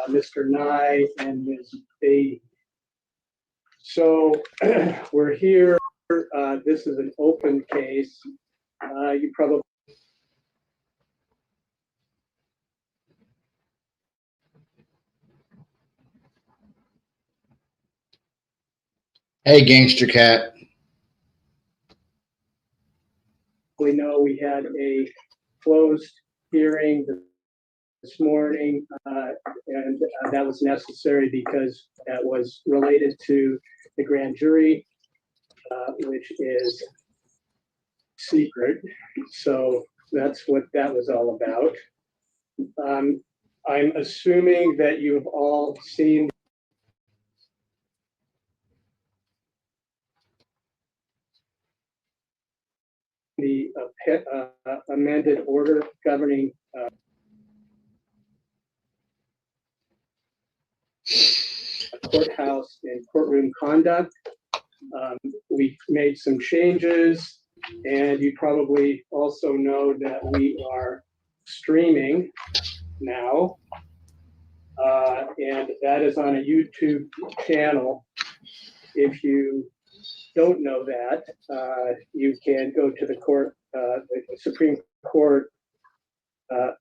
Mr. Nye and Ms. Beatty. So we're here. This is an open case. You probably Hey, Gangster Cat. know we had a closed hearing this morning, and that was necessary because that was related to the grand jury, which is secret. So that's what that was all about. I'm assuming that you've all seen the amended order governing courthouse and courtroom conduct. We made some changes, and you probably also know that we are streaming now, and that is on a YouTube channel. If you don't know that, you can go to the Supreme Court, I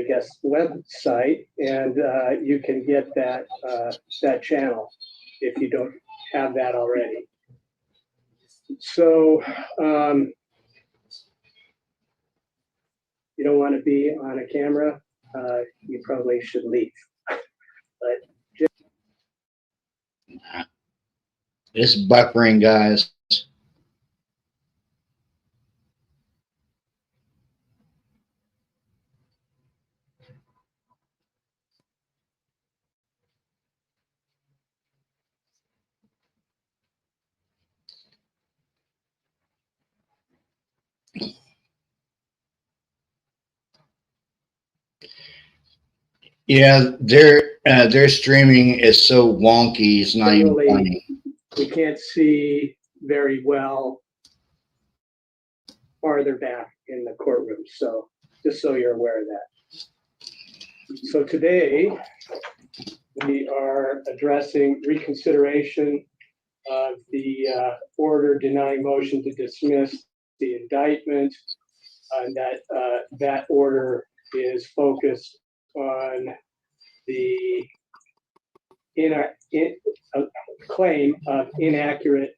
guess, website, and you can get that channel if you don't have that already. So you don't want to be on a camera, you probably should leave. But It's buffering, guys. Yeah, their streaming is so wonky. It's not even funny. We can't see very well farther back in the courtroom. So just so you're aware of that. So today we are addressing reconsideration of the order denying motion to dismiss the indictment, and that order is focused on the claim of inaccurate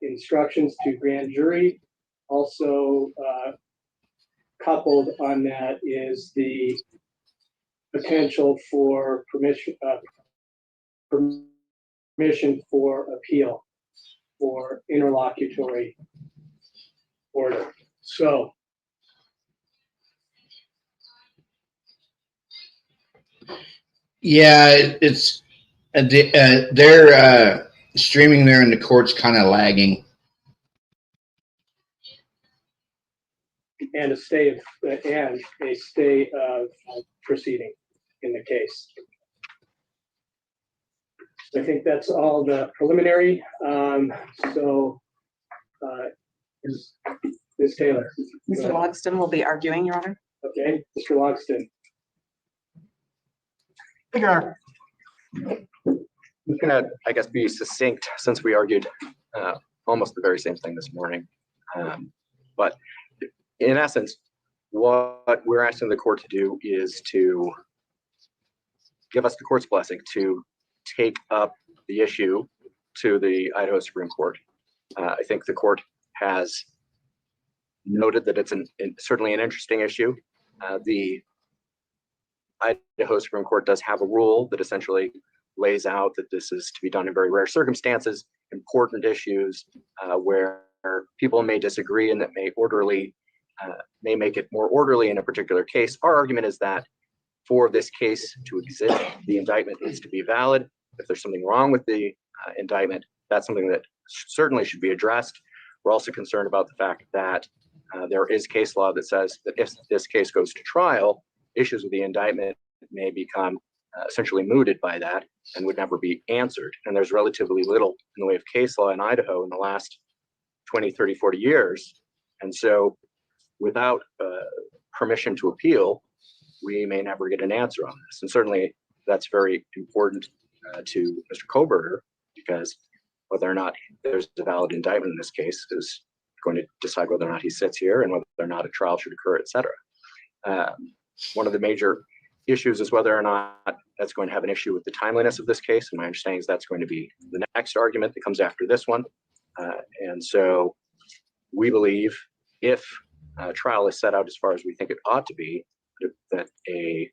instructions to grand jury. Also coupled on that is the potential for permission for appeal for interlocutory order. So yeah, it's their streaming there in the court's kind of lagging. And a stay of proceeding in the case. I think that's all the preliminary. So, Ms. Taylor. Mr. Logston will be arguing, Your Honor. Okay, Mr. Logston. Your Honor. I'm going to, I guess, be succinct since we argued almost the very same thing this morning. But in essence, what we're asking the court to do is to give us the court's blessing to take up the issue to the Idaho Supreme Court. I think the court has noted that it's certainly an interesting issue. The Idaho Supreme Court does have a rule that essentially lays out that this is to be done in very rare circumstances, important issues where people may disagree and that may make it more orderly in a particular case. Our argument is that for this case to exist, the indictment needs to be valid. If there's something wrong with the indictment, that's something that certainly should be addressed. We're also concerned about the fact that there is case law that says that if this case goes to trial, issues with the indictment may become essentially mooted by that and would never be answered. And there's relatively little in the way of case law in Idaho in the last 20, 30, 40 years. And so without permission to appeal, we may never get an answer on this. And certainly that's very important to Mr. Kohberger, because whether or not there's a valid indictment in this case is going to decide whether or not he sits here and whether or not a trial should occur, et cetera. One of the major issues is whether or not that's going to have an issue with the timeliness of this case. And my understanding is that's going to be the next argument that comes after this one. And so we believe if a trial is set out as far as we think it ought to be, that an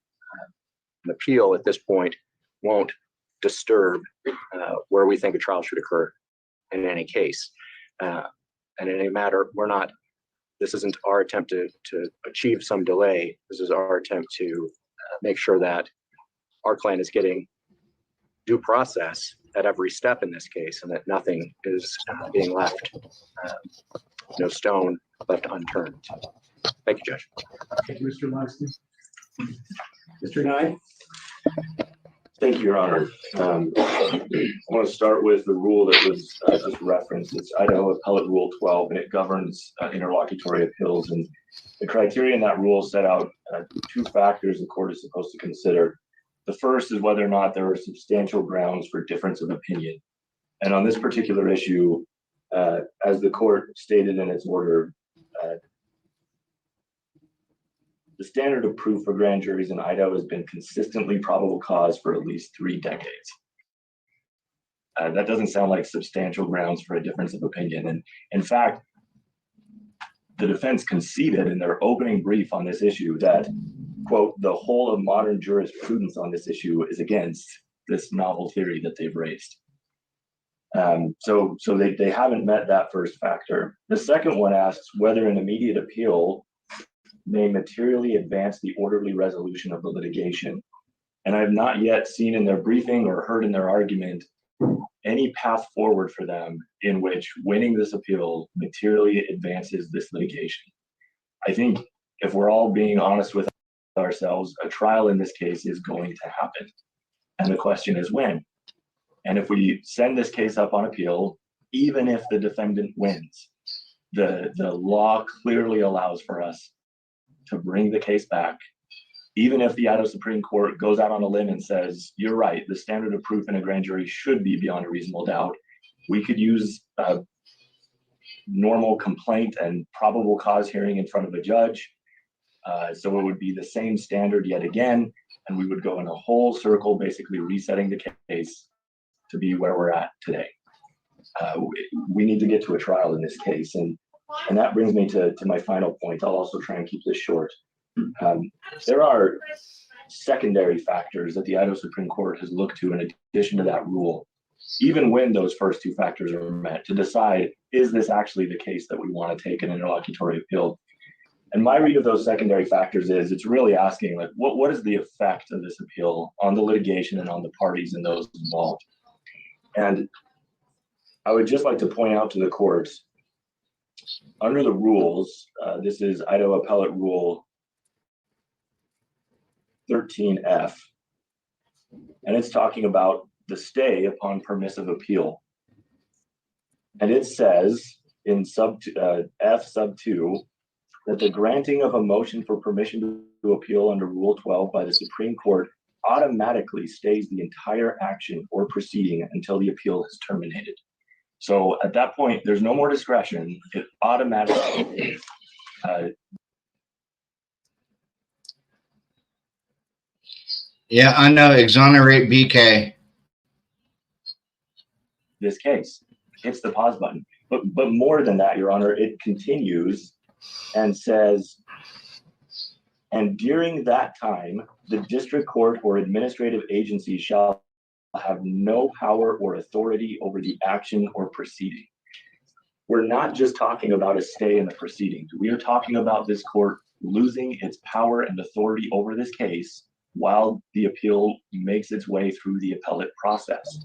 appeal at this point won't disturb where we think a trial should occur in any case. And in any matter, this isn't our attempt to achieve some delay. This is our attempt to make sure that our client is getting due process at every step in this case, and that nothing is being left, no stone left unturned. Thank you, Judge. Thank you, Mr. Logston. Mr. Nye? Thank you, Your Honor. I want to start with the rule that was just referenced. It's Idaho Appellate Rule 12, and it governs interlocutory appeals. And the criteria in that rule set out two factors the court is supposed to consider. The first is whether or not there are substantial grounds for difference of opinion. And on this particular issue, as the court stated in its order, the standard of proof for grand juries in Idaho has been consistently probable cause for at least 3 decades. That doesn't sound like substantial grounds for a difference of opinion. And in fact, the defense conceded in their opening brief on this issue that, quote, the whole of modern jurisprudence on this issue is against this novel theory that they've raised. So they haven't met that first factor. The second one asks whether an immediate appeal may materially advance the orderly resolution of the litigation. And I have not yet seen in their briefing or heard in their argument any path forward for them in which winning this appeal materially advances this litigation. I think if we're all being honest with ourselves, a trial in this case is going to happen. And the question is when. And if we send this case up on appeal, even if the defendant wins, the law clearly allows for us to bring the case back, even if the Idaho Supreme Court goes out on a limb and says, you're right, the standard of proof in a grand jury should be beyond a reasonable doubt. We could use a normal complaint and probable cause hearing in front of a judge. So it would be the same standard yet again, and we would go in a whole circle, basically resetting the case to be where we're at today. We need to get to a trial in this case. And that brings me to my final point. I'll also try and keep this short. There are secondary factors that the Idaho Supreme Court has looked to in addition to that rule, even when those first two factors are met, to decide, is this actually the case that we want to take an interlocutory appeal? And my read of those secondary factors is it's really asking, like, what is the effect of this appeal on the litigation and on the parties and those involved? And I would just like to point out to the courts, under the rules, this is Idaho Appellate Rule 13F, and it's talking about the stay upon permissive appeal. And it says in F sub 2 that the granting of a motion for permission to appeal under Rule 12 by the Supreme Court automatically stays the entire action or proceeding until the appeal is terminated. So at that point, there's no more discretion. It automatically Yeah, I know. Exonerate BK. this case hits the pause button. But more than that, Your Honor, it continues and says, and during that time, the district court or administrative agency shall have no power or authority over the action or proceeding. We're not just talking about a stay in the proceedings. We are talking about this court losing its power and authority over this case while the appeal makes its way through the appellate process.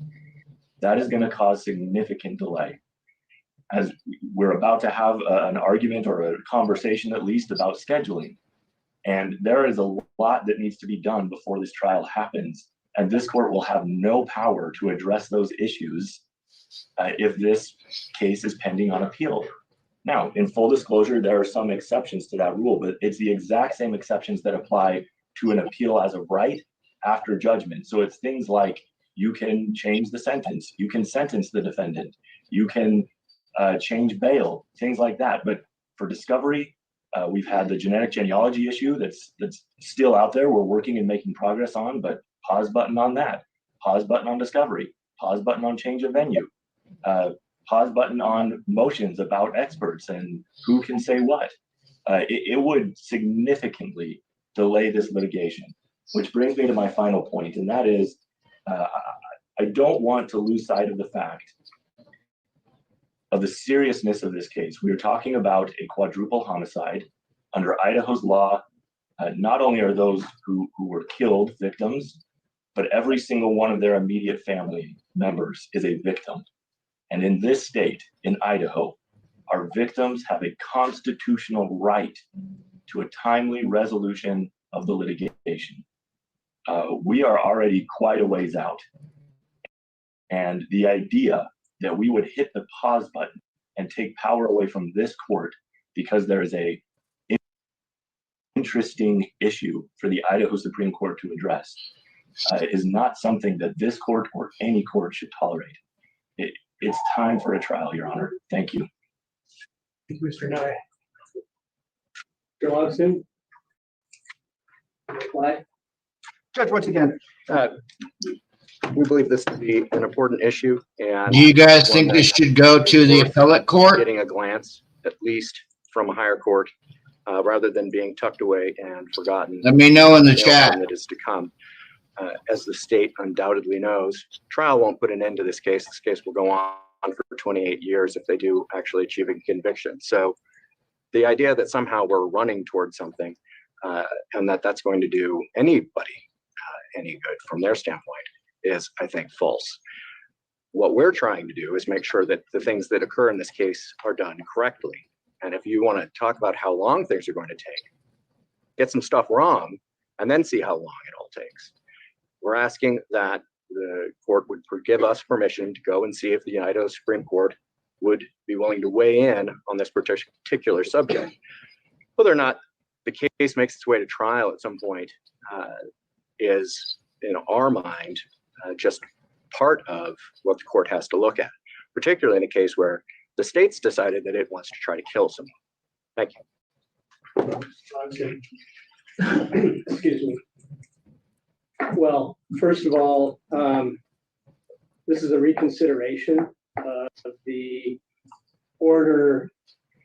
That is going to cause significant delay. As we're about to have an argument or a conversation at least about scheduling. And there is a lot that needs to be done before this trial happens. And this court will have no power to address those issues if this case is pending on appeal. Now, in full disclosure, there are some exceptions to that rule, but it's the exact same exceptions that apply to an appeal as of right after judgment. So it's things like you can change the sentence, you can sentence the defendant, you can change bail, things like that. But for discovery, we've had the genetic genealogy issue that's still out there. We're working and making progress on, but pause button on that, pause button on discovery, pause button on change of venue, pause button on motions about experts and who can say what. It would significantly delay this litigation, which brings me to my final point, and that is I don't want to lose sight of the fact of the seriousness of this case. We are talking about a quadruple homicide. Under Idaho's law, not only are those who were killed victims, but every single one of their immediate family members is a victim. And in this state, in Idaho, our victims have a constitutional right to a timely resolution of the litigation. We are already quite a ways out. And the idea that we would hit the pause button and take power away from this court because there is a interesting issue for the Idaho Supreme Court to address is not something that this court or any court should tolerate. It's time for a trial, Your Honor. Thank you. Thank you, Mr. Nye. Mr. Logston? Why? Judge, once again, we believe this to be an important issue, and Do you guys think this should go to the appellate court? getting a glance, at least from a higher court, rather than being tucked away and forgotten. Let me know in the The chat. outcome that is to come. As the state undoubtedly knows, trial won't put an end to this case. This case will go on for 28 years if they do actually achieve a conviction. So the idea that somehow we're running towards something and that's going to do anybody any good from their standpoint is, I think, false. What we're trying to do is make sure that the things that occur in this case are done correctly. And if you want to talk about how long things are going to take, get some stuff wrong and then see how long it all takes. We're asking that the court would give us permission to go and see if the Idaho Supreme Court would be willing to weigh in on this particular subject. Whether or not the case makes its way to trial at some point is, in our mind, just part of what the court has to look at, particularly in a case where the state's decided that it wants to try to kill someone. Thank you. Excuse me. Well, first of all, this is a reconsideration of the order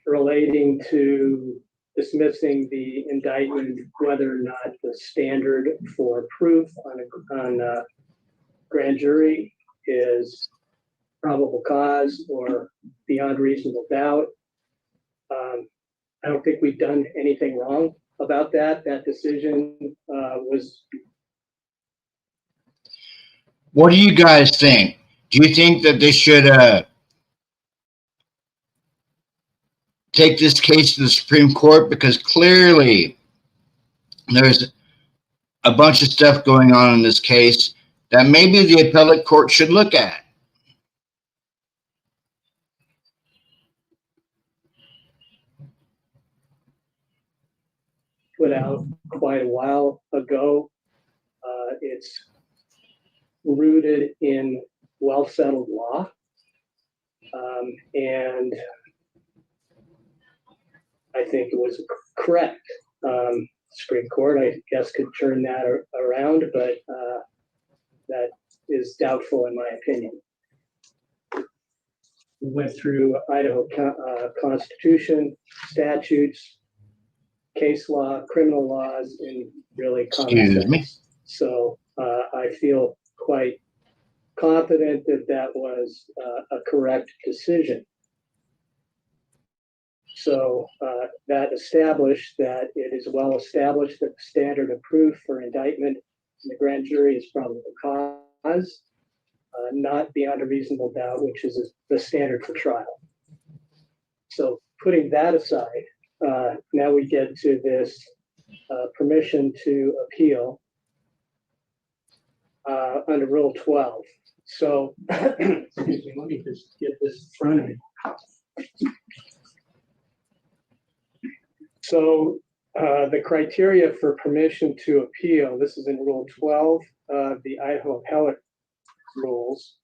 relating to dismissing the indictment, whether or not the standard for proof on a grand jury is probable cause or beyond reasonable doubt. I don't think we've done anything wrong about that. That decision was. What do you guys think? Do you think that they should take this case to the Supreme Court? Because clearly there's a bunch of stuff going on in this case that maybe the appellate court should look at. Put out quite a while ago. It's rooted in well-settled law, and I think it was correct. Supreme Court, I guess, could turn that around, but that is doubtful in my opinion. We went through Idaho Constitution, statutes, case law, criminal laws, and really common sense. So I feel quite confident that that was a correct decision. So that established that it is well established that the standard of proof for indictment in the grand jury is probable cause, not beyond a reasonable doubt, which is the standard for trial. So putting that aside, now we get to this permission to appeal under Rule 12. So, excuse me, let me just get this in front of me. So The criteria for permission to appeal, this is in Rule 12 of the Idaho Appellate Rules.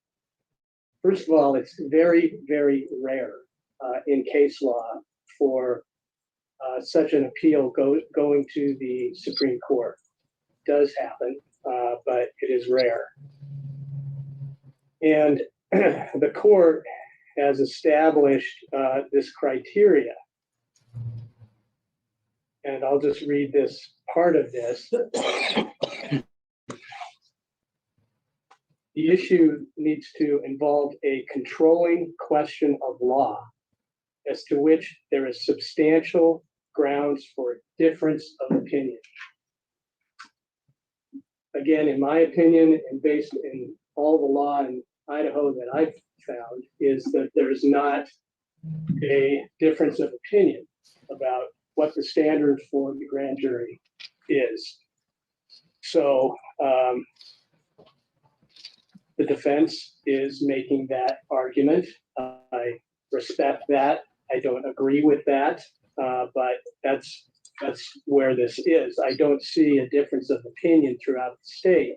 First of all, it's very, very rare in case law for such an appeal going to the Supreme Court. It does happen, but it is rare. And the court has established this criteria. And I'll just read this part of this. The issue needs to involve a controlling question of law as to which there is substantial grounds for difference of opinion. Again, in my opinion, and based in all the law in Idaho that I've found, is that there's not a difference of opinion about what the standard for the grand jury is. So the defense is making that argument. I respect that. I don't agree with that, but that's where this is. I don't see a difference of opinion throughout the state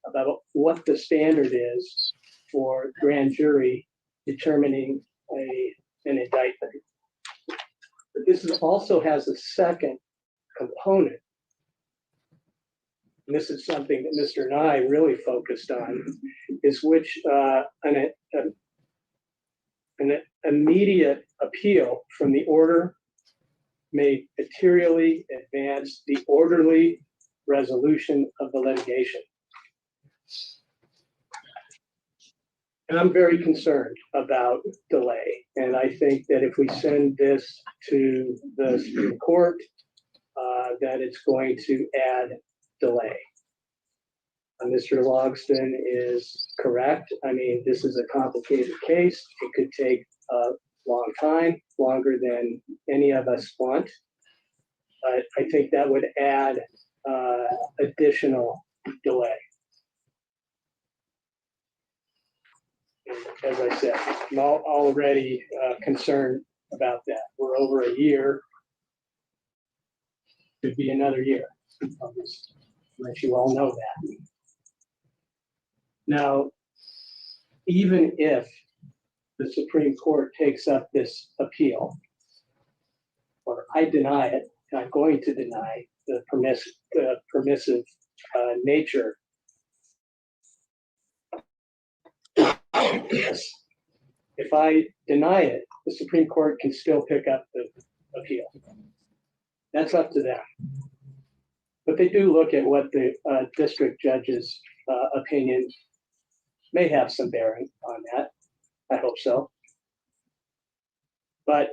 about what the standard is for grand jury determining an indictment. But this also has a second component. And this is something that Mr. Nye really focused on, is which an immediate appeal from the order may materially advance the orderly resolution of the litigation. And I'm very concerned about delay. And I think that if we send this to the Supreme Court, that it's going to add delay. Mr. Logston is correct. I mean, this is a complicated case. It could take a long time, longer than any of us want. But I think that would add additional delay. As I said, I'm already concerned about that. We're over a year. Could be another year. I'll just let you all know that. Now, even if the Supreme Court takes up this appeal, or I deny it, and I'm going to deny the permissive nature. If I deny it, the Supreme Court can still pick up the appeal. That's up to them. But they do look at what the district judge's opinion may have some bearing on that. I hope so. But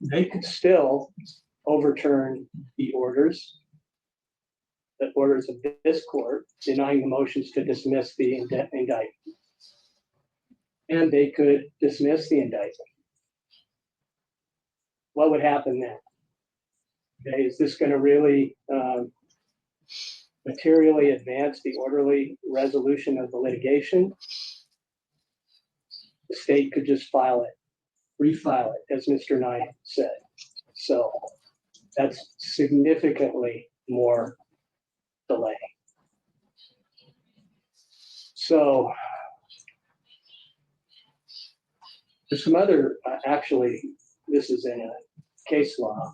they could still overturn the orders of this court denying the motions to dismiss the indictment. And they could dismiss the indictment. What would happen then? Okay, is this going to really materially advance the orderly resolution of the litigation? The state could just file it, refile it, as Mr. Nye said. So that's significantly more delay. So there's some other, actually, this is in a case law,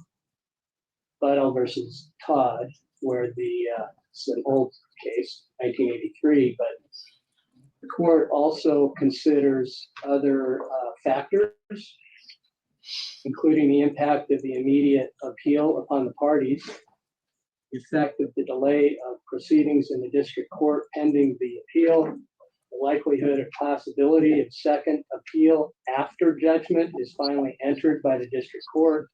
Buddle versus Todd, where it's an old case, 1983, but the court also considers other factors, including the impact of the immediate appeal upon the parties, the effect of the delay of proceedings in the district court pending the appeal, the likelihood or possibility of second appeal after judgment is finally entered by the district court,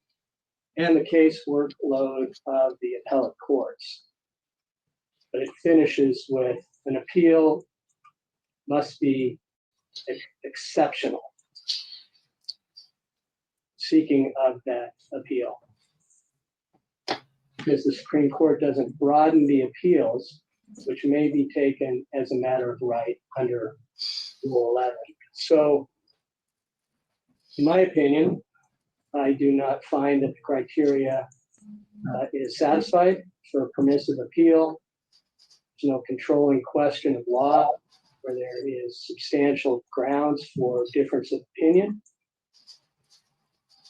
and the case workload of the appellate courts. But it finishes with an appeal must be exceptional, seeking of that appeal. Because the Supreme Court doesn't broaden the appeals, which may be taken as a matter of right under Rule 11. So, in my opinion, I do not find that the criteria is satisfied for a permissive appeal. There's no controlling question of law where there is substantial grounds for difference of opinion.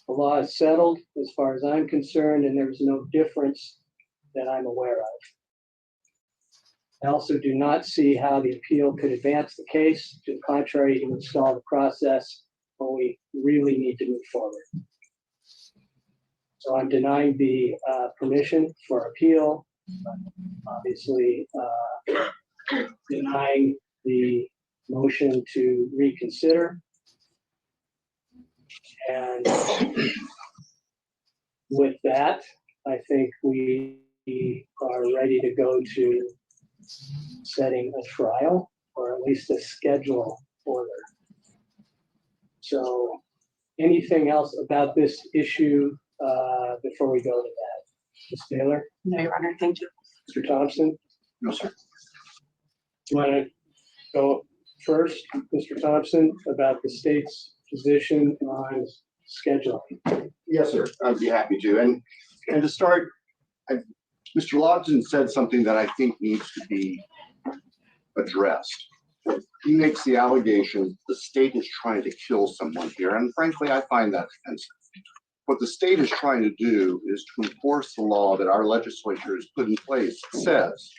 The law is settled as far as I'm concerned, and there's no difference that I'm aware of. I also do not see how the appeal could advance the case. To the contrary, it would stall the process when we really need to move forward. So I'm denying the permission for appeal. Obviously, denying the motion to reconsider. And with that, I think we are ready to go to setting a trial, or at least a schedule order. So anything else about this issue before we go to that? Ms. Taylor? No, Your Honor, thank you. Mr. Thompson? No, sir. You want to go first, Mr. Thompson, about the state's position on scheduling? Yes, sir. I'd be happy to. And to start, Mr. Lodson said something that I think needs to be addressed. He makes the allegation the state is trying to kill someone here, and frankly, I find that offensive. What the state is trying to do is to enforce the law that our legislature has put in place. It says,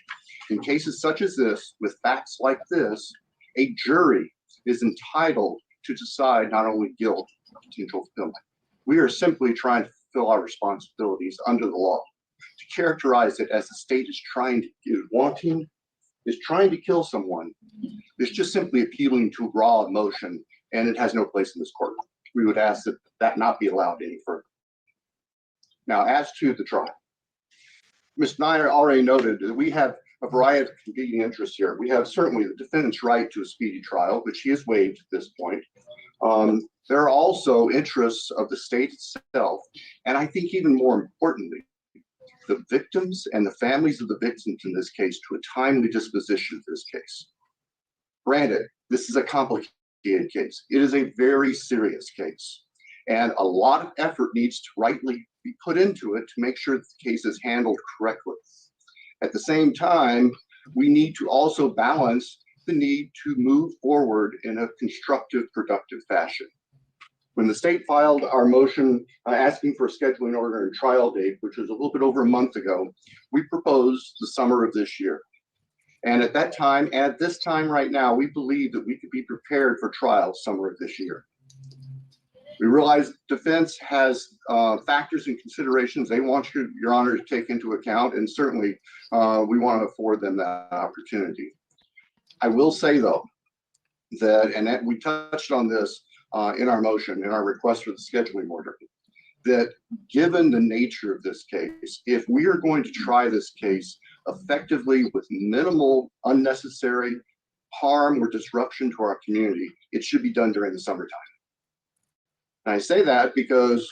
in cases such as this, with facts like this, a jury is entitled to decide not only guilt, but potential fulfillment. We are simply trying to fulfill our responsibilities under the law. To characterize it as the state is trying to kill someone is just simply appealing to raw emotion, and it has no place in this court. We would ask that that not be allowed any further. Now, as to the trial, Ms. Nyer already noted that we have a variety of competing interests here. We have certainly the defendant's right to a speedy trial, which he has waived at this point. There are also interests of the state itself, and I think even more importantly, the victims and the families of the victims in this case to a timely disposition of this case. Granted, this is a complicated case. It is a very serious case, and a lot of effort needs to rightly be put into it to make sure that the case is handled correctly. At the same time, we need to also balance the need to move forward in a constructive, productive fashion. When the state filed our motion asking for a scheduling order and trial date, which was a little bit over a month ago, we proposed the summer of this year. And at that time, at this time right now, we believe that we could be prepared for trial summer of this year. We realize defense has factors and considerations they want Your Honor, to take into account, and certainly we want to afford them that opportunity. I will say, though, that, and that we touched on this in our motion, in our request for the scheduling order, that given the nature of this case, if we are going to try this case effectively with minimal unnecessary harm or disruption to our community, it should be done during the summertime. And I say that because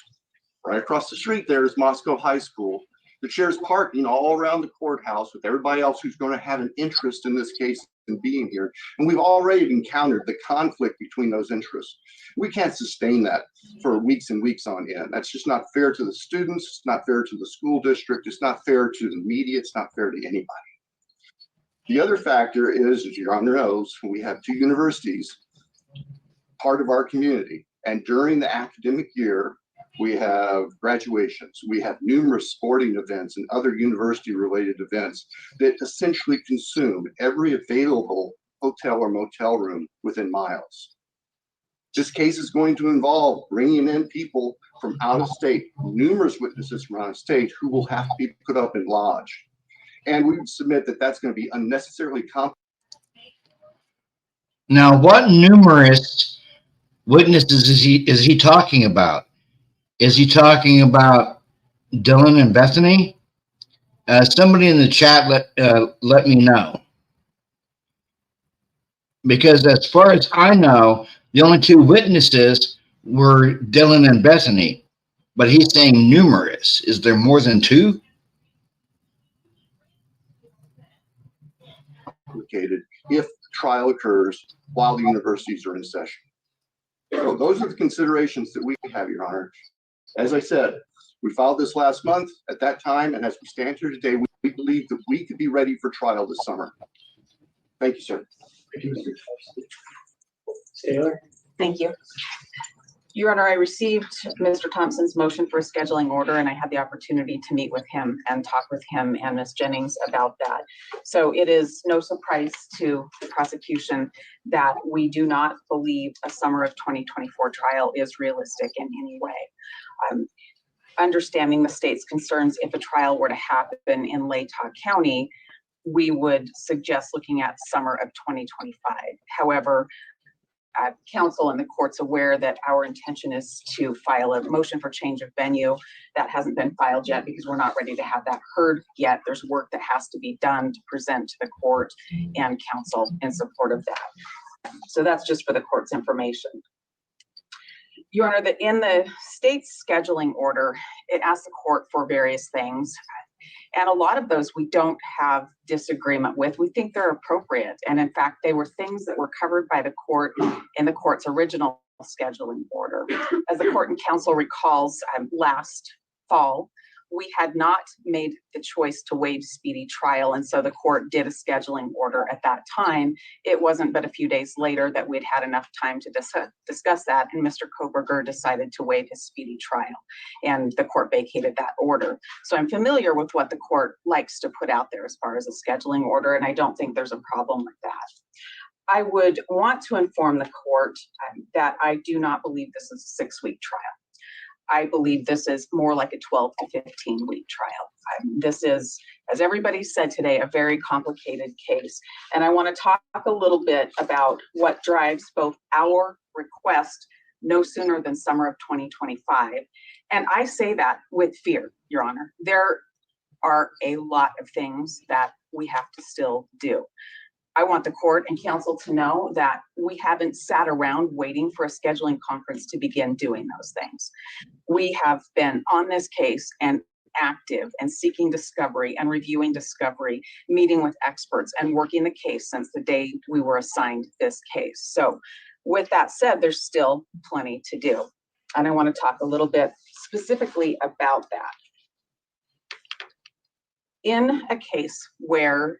right across the street there is Moscow High School that shares parking all around the courthouse with everybody else who's going to have an interest in this case and being here. And we've already encountered the conflict between those interests. We can't sustain that for weeks and weeks on end. That's just not fair to the students. It's not fair to the school district. It's not fair to the media. It's not fair to anybody. The other factor is, as Your Honor knows, we have two universities, part of our community. And during the academic year, we have graduations, we have numerous sporting events and other university-related events that essentially consume every available hotel or motel room within miles. This case is going to involve bringing in people from out of state, numerous witnesses from out of state who will have to be put up in lodge. And we would submit that that's going to be unnecessarily complicated. Now, what numerous witnesses is he talking about? Is he talking about Dylan and Bethany? Somebody in the chat let me know. Because as far as I know, the only two witnesses were Dylan and Bethany. But he's saying numerous. Is there more than two? If the trial occurs while the universities are in session. So those are the considerations that we have, Your Honor. As I said, We filed this last month at that time, and as we stand here today, we believe that we could be ready for trial this summer. Thank you, sir. Taylor? Thank you. Your Honor, I received Mr. Thompson's motion for a scheduling order, and I had the opportunity to meet with him and talk with him and Ms. Jennings about that. So it is no surprise to the prosecution that we do not believe a summer of 2024 trial is realistic in any way. Understanding the state's concerns, if a trial were to happen in Latah County, we would suggest looking at summer of 2025. However, counsel and the court's aware that our intention is to file a motion for change of venue. That hasn't been filed yet because we're not ready to have that heard yet. There's work that has to be done to present to the court and counsel in support of that. So that's just for the court's information. Your Honor, that in the state's scheduling order, it asks the court for various things. And a lot of those we don't have disagreement with. We think they're appropriate. And in fact, they were things that were covered by the court in the court's original scheduling order. As the court and counsel recalls, last fall, we had not made the choice to waive speedy trial. And so the court did a scheduling order at that time. It wasn't but a few days later that we'd had enough time to discuss that. And Mr. Kohberger decided to waive his speedy trial, and the court vacated that order. So I'm familiar with what the court likes to put out there as far as a scheduling order, and I don't think there's a problem with that. I would want to inform the court that I do not believe this is a 6-week trial. I believe this is more like a 12 to 15-week trial. This is, as everybody said today, a very complicated case. And I want to talk a little bit about what drives both our request no sooner than summer of 2025. And I say that with fear, Your Honor. There are a lot of things that we have to still do. I want the court and counsel to know that we haven't sat around waiting for a scheduling conference to begin doing those things. We have been on this case and active and seeking discovery and reviewing discovery, meeting with experts and working the case since the day we were assigned this case. So with that said, there's still plenty to do. And I want to talk a little bit specifically about that. In a case where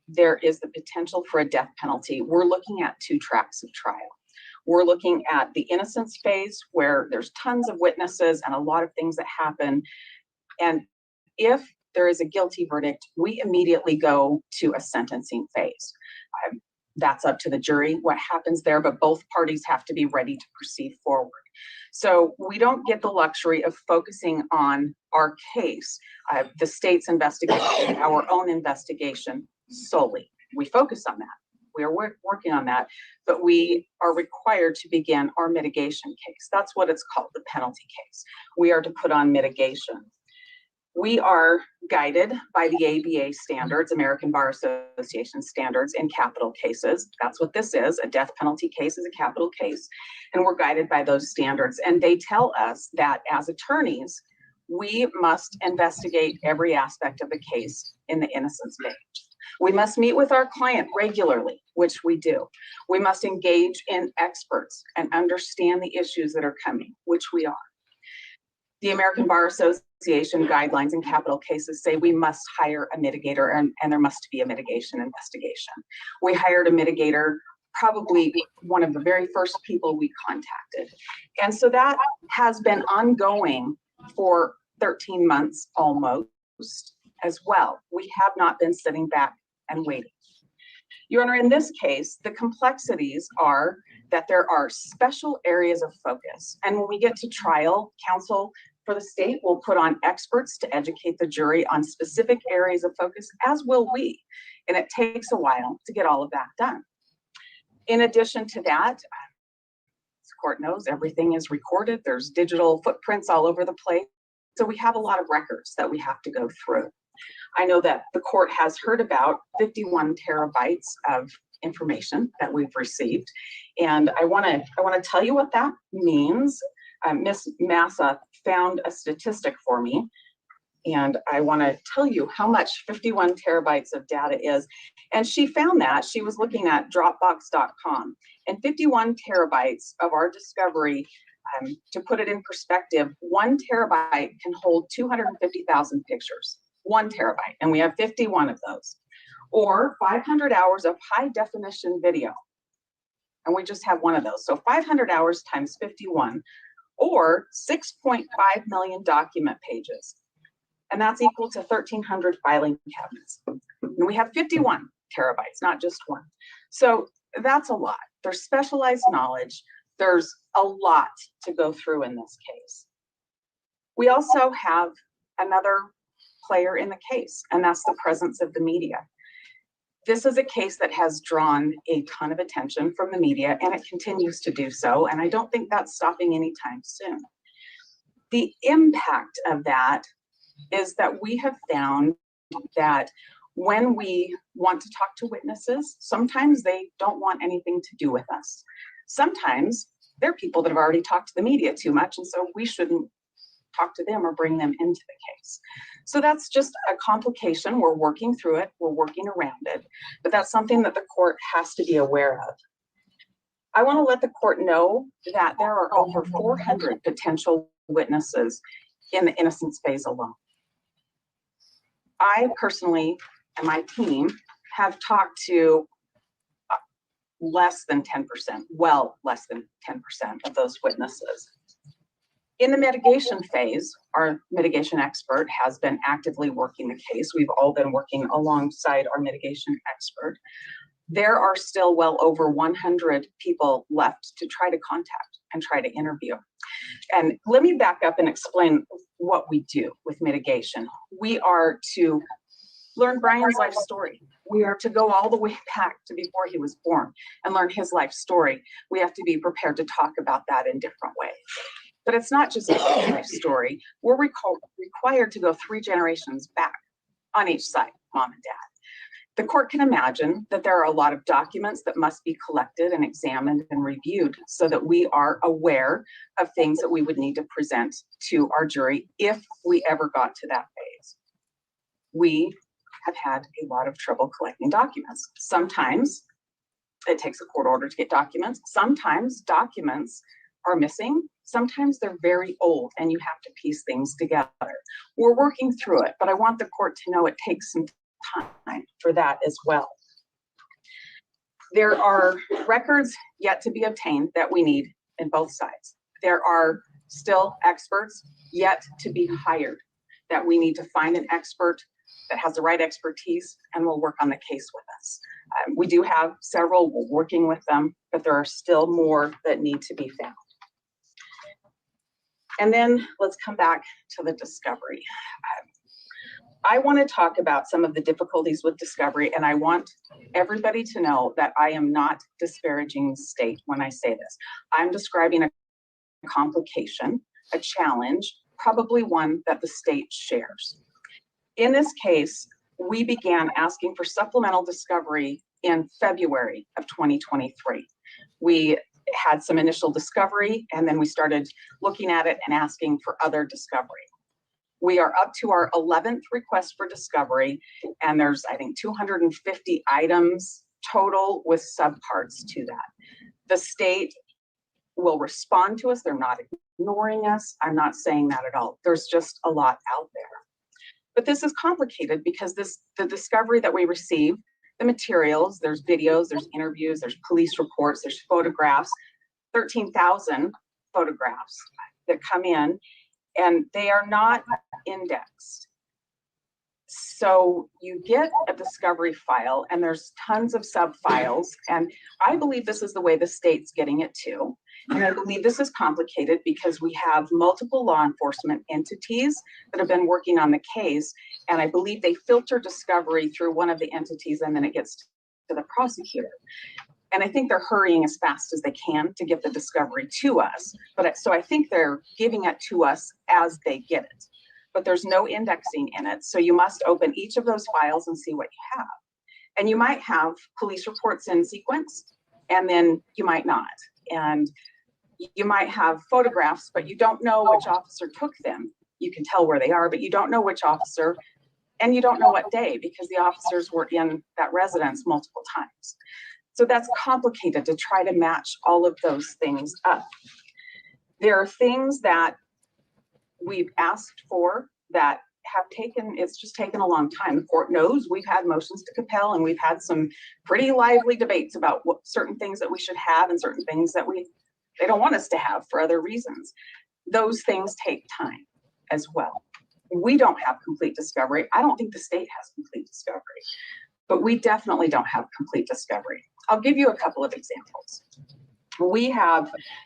there is the potential for a death penalty, we're looking at 2 tracks of trial. We're looking at the innocence phase, where there's tons of witnesses and a lot of things that happen. And if there is a guilty verdict, we immediately go to a sentencing phase. That's up to the jury what happens there, but both parties have to be ready to proceed forward. So we don't get the luxury of focusing on our case, the state's investigation, our own investigation solely. We focus on that. We are working on that, but we are required to begin our mitigation case. That's what it's called, the penalty case. We are to put on mitigation. We are guided by the ABA standards, American Bar Association standards, in capital cases. That's what this is. A death penalty case is a capital case, and we're guided by those standards. And they tell us that as attorneys, we must investigate every aspect of the case in the innocence phase. We must meet with our client regularly, which we do. We must engage in experts and understand the issues that are coming, which we are. The American Bar Association guidelines in capital cases say we must hire a mitigator, and there must be a mitigation investigation. We hired a mitigator, probably one of the very first people we contacted. And so that has been ongoing for 13 months almost as well. We have not been sitting back and waiting. Your Honor, in this case, the complexities are that there are special areas of focus. And when we get to trial, counsel for the state will put on experts to educate the jury on specific areas of focus, as will we. And it takes a while to get all of that done. In addition to that, as the court knows, everything is recorded. There's digital footprints all over the place. So we have a lot of records that we have to go through. I know that the court has heard about 51 terabytes of information that we've received. And I want to tell you what that means. Ms. Massa found a statistic for me, and I want to tell you how much 51 terabytes of data is. And she found that. She was looking at Dropbox.com, and 51 terabytes of our discovery To put it in perspective, 1 terabyte can hold 250,000 pictures, 1 terabyte, and we have 51 of those. Or 500 hours of high definition video, and we just have 1 of those. So 500 hours times 51, or 6.5 million document pages. And that's equal to 1,300 filing cabinets. And we have 51 terabytes, not just 1. So that's a lot. There's specialized knowledge. There's a lot to go through in this case. We also have another player in the case, and that's the presence of the media. This is a case that has drawn a ton of attention from the media, and it continues to do so, and I don't think that's stopping anytime soon. The impact of that is that we have found that when we want to talk to witnesses, sometimes they don't want anything to do with us. Sometimes they're people that have already talked to the media too much, and so we shouldn't talk to them or bring them into the case. So that's just a complication. We're working through it. We're working around it, but that's something that the court has to be aware of. I want to let the court know that there are over 400 potential witnesses in the innocence phase alone. I personally and my team have talked to less than 10%, well, less than 10% of those witnesses. In the mitigation phase, our mitigation expert has been actively working the case. We've all been working alongside our mitigation expert. There are still well over 100 people left to try to contact and try to interview. And let me back up and explain what we do with mitigation. We are to learn Bryan's life story. We are to go all the way back to before he was born and learn his life story. We have to be prepared to talk about that in different ways. But it's not just a life story. We're required to go 3 generations back on each side, mom and dad. The court can imagine that there are a lot of documents that must be collected and examined and reviewed so that we are aware of things that we would need to present to our jury if we ever got to that phase. We have had a lot of trouble collecting documents. Sometimes it takes a court order to get documents. Sometimes documents are missing. Sometimes they're very old and you have to piece things together. We're working through it, but I want the court to know it takes some time for that as well. There are records yet to be obtained that we need in both sides. There are still experts yet to be hired that we need to find an expert that has the right expertise and will work on the case with us. We do have several, we're working with them, but there are still more that need to be found. And then let's come back to the discovery. I want to talk about some of the difficulties with discovery, and I want everybody to know that I am not disparaging the state when I say this. I'm describing a complication, a challenge, probably one that the state shares. In this case, we began asking for supplemental discovery in February of 2023. We had some initial discovery, and then we started looking at it and asking for other discovery. We are up to our 11th request for discovery, and there's, I think, 250 items total with subparts to that. The state will respond to us. They're not ignoring us. I'm not saying that at all. There's just a lot out there. But this is complicated because the discovery that we receive, the materials, there's videos, there's interviews, there's police reports, there's photographs, 13,000 photographs that come in, and they are not indexed. So you get a discovery file and there's tons of sub-files, and I believe this is the way the state's getting it too. And I believe this is complicated because we have multiple law enforcement entities that have been working on the case, and I believe they filter discovery through one of the entities and then it gets to the prosecutor. And I think they're hurrying as fast as they can to get the discovery to us. So I think they're giving it to us as they get it. But there's no indexing in it. So you must open each of those files and see what you have. And you might have police reports in sequence, and then you might not. And you might have photographs, but you don't know which officer took them. You can tell where they are, but you don't know which officer, and you don't know what day because the officers were in that residence multiple times. So that's complicated to try to match all of those things up. There are things that we've asked for that have taken, it's just taken a long time. The court knows we've had motions to compel, and we've had some pretty lively debates about what certain things that we should have and certain things that they don't want us to have for other reasons. Those things take time as well. We don't have complete discovery. I don't think the state has complete discovery, but we definitely don't have complete discovery. I'll give you a couple of examples.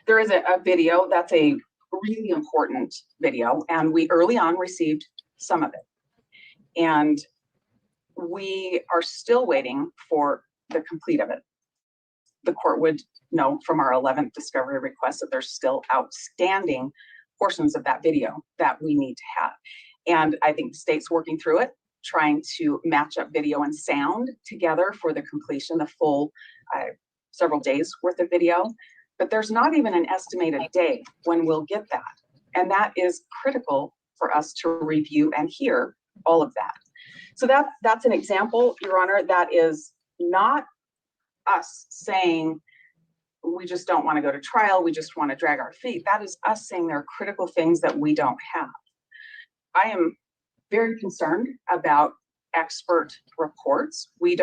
There is a video that's a really important video, and we early on received some of it. And we are still waiting for the complete of it. The court would know from our 11th discovery request that there's still outstanding portions of that video that we need to have. And I think the state's working through it, trying to match up video and sound together for the completion, the full several days worth of video. But there's not even an estimated day when we'll get that. And that is critical for us to review and hear all of that. So that's an example, Your Honor, that is not us saying we just don't want to go to trial, we just want to drag our feet. That is us saying there are critical things that we don't have. I am very concerned about expert reports. We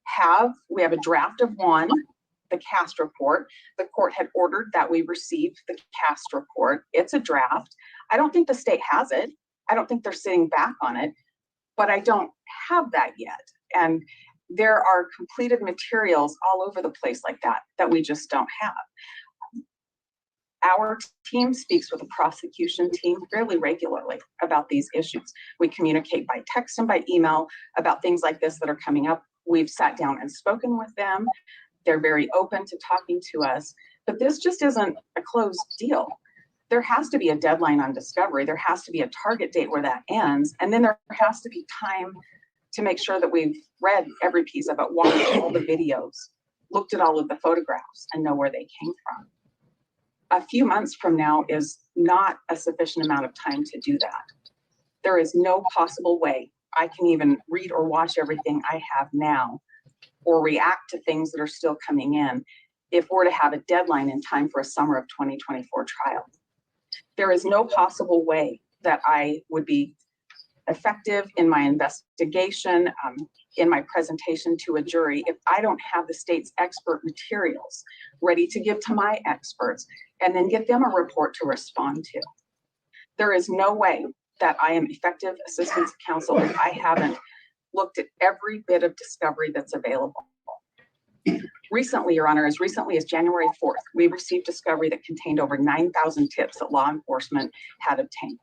have a draft of one, the CAST report. The court had ordered that we receive the CAST report. It's a draft. I don't think the state has it. I don't think they're sitting back on it, but I don't have that yet. And there are completed materials all over the place like that we just don't have. Our team speaks with the prosecution team fairly regularly about these issues. We communicate by text and by email about things like this that are coming up. We've sat down and spoken with them. They're very open to talking to us, but this just isn't a closed deal. There has to be a deadline on discovery. There has to be a target date where that ends. And then there has to be time to make sure that we've read every piece of it, watched all the videos, looked at all of the photographs, and know where they came from. A few months from now is not a sufficient amount of time to do that. There is no possible way I can even read or watch everything I have now or react to things that are still coming in if we're to have a deadline in time for a summer of 2024 trial. There is no possible way that I would be effective in my investigation, in my presentation to a jury, if I don't have the state's expert materials ready to give to my experts and then get them a report to respond to. There is no way that I am effective assistance counsel if I haven't looked at every bit of discovery that's available. Recently, Your Honor, as recently as January 4th, we received discovery that contained over 9,000 tips that law enforcement had obtained.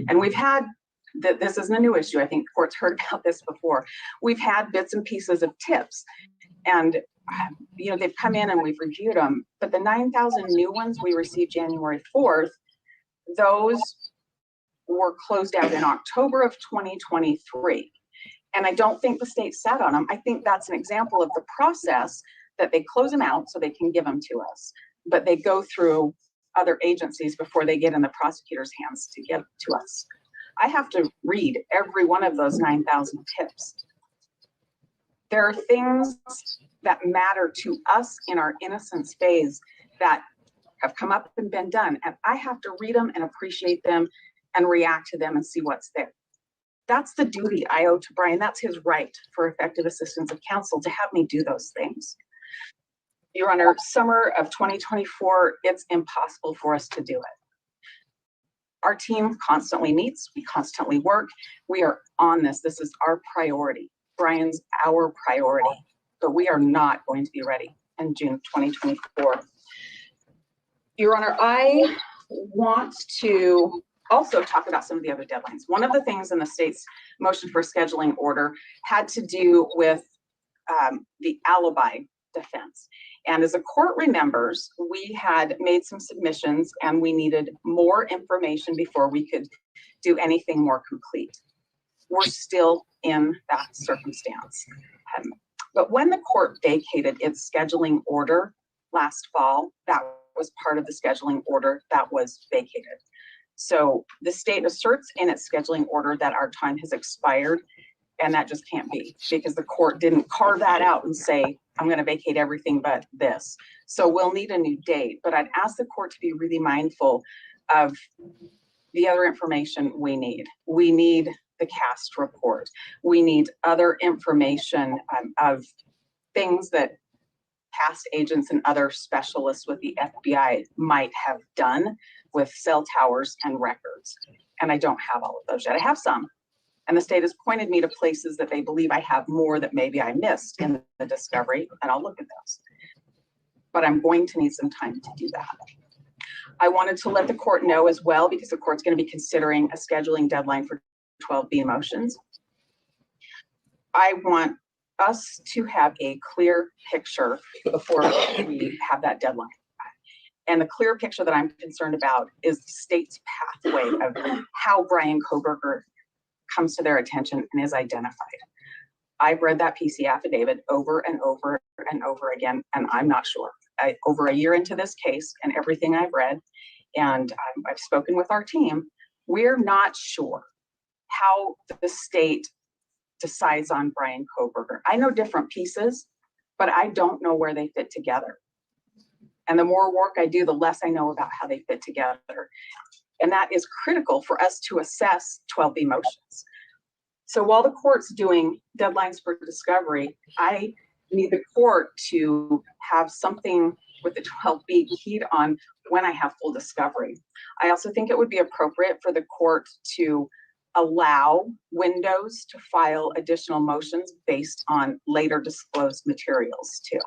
And we've had this isn't a new issue. I think the court's heard about this before. We've had bits and pieces of tips, and they've come in and we've reviewed them. But the 9,000 new ones we received January 4th, those were closed out in October of 2023. And I don't think the state sat on them. I think that's an example of the process that they close them out so they can give them to us, but they go through other agencies before they get in the prosecutor's hands to give to us. I have to read every one of those 9,000 tips. There are things that matter to us in our innocence phase that have come up and been done, and I have to read them and appreciate them and react to them and see what's there. That's the duty I owe to Bryan. That's his right for effective assistance of counsel, to have me do those things. Your Honor, summer of 2024, it's impossible for us to do it. Our team constantly meets, we constantly work. We are on this. This is our priority. Bryan's our priority, but we are not going to be ready in June 2024. Your Honor, I want to also talk about some of the other deadlines. One of the things in the state's motion for scheduling order had to do with the alibi defense. And as the court remembers, we had made some submissions and we needed more information before we could do anything more complete. We're still in that circumstance. But when the court vacated its scheduling order last fall, that was part of the scheduling order that was vacated. So the state asserts in its scheduling order that our time has expired, and that just can't be, because the court didn't carve that out and say, I'm going to vacate everything but this. So we'll need a new date, but I'd ask the court to be really mindful of the other information we need. We need the cast report. We need other information of things that past agents and other specialists with the FBI might have done with cell towers and records. And I don't have all of those yet. I have some. And the state has pointed me to places that they believe I have more that maybe I missed in the discovery, and I'll look at those. But I'm going to need some time to do that. I wanted to let the court know as well, because the court's going to be considering a scheduling deadline for 12B motions. I want us to have a clear picture before we have that deadline. And the clear picture that I'm concerned about is the state's pathway of how Bryan Kohberger comes to their attention and is identified. I've read that PC affidavit over and over and over again, and I'm not sure. Over a year into this case and everything I've read, and I've spoken with our team, we're not sure how the state decides on Bryan Kohberger. I know different pieces, but I don't know where they fit together. And the more work I do, the less I know about how they fit together. And that is critical for us to assess 12B motions. So while the court's doing deadlines for discovery, I need the court to have something with the 12B keyed on when I have full discovery. I also think it would be appropriate for the court to allow windows to file additional motions based on later disclosed materials too.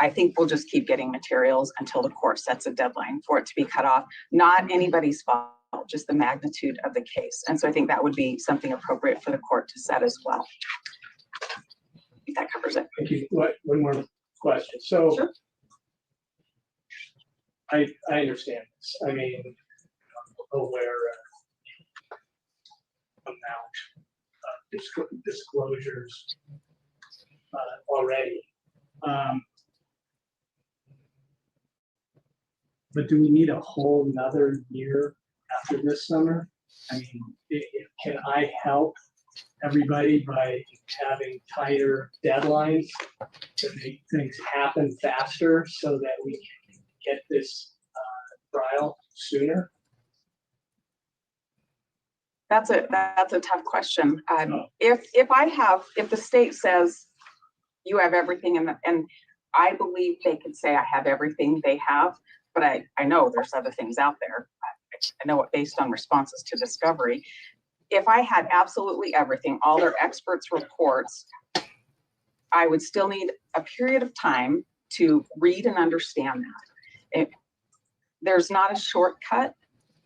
I think we'll just keep getting materials until the court sets a deadline for it to be cut off. Not anybody's fault, just the magnitude of the case. And so I think that would be something appropriate for the court to set as well. I think that covers it. Thank you. One more question. So Sure. I understand this. I mean, I'm aware of amount of disclosures already. But do we need a whole nother year after this summer? I mean, can I help everybody by having tighter deadlines to make things happen faster so that we can get this trial sooner? That's a tough question. If the state says you have everything, and I believe they could say I have everything they have, but I know there's other things out there. I know it based on responses to discovery. If I had absolutely everything, all their experts' reports, I would still need a period of time to read and understand that. There's not a shortcut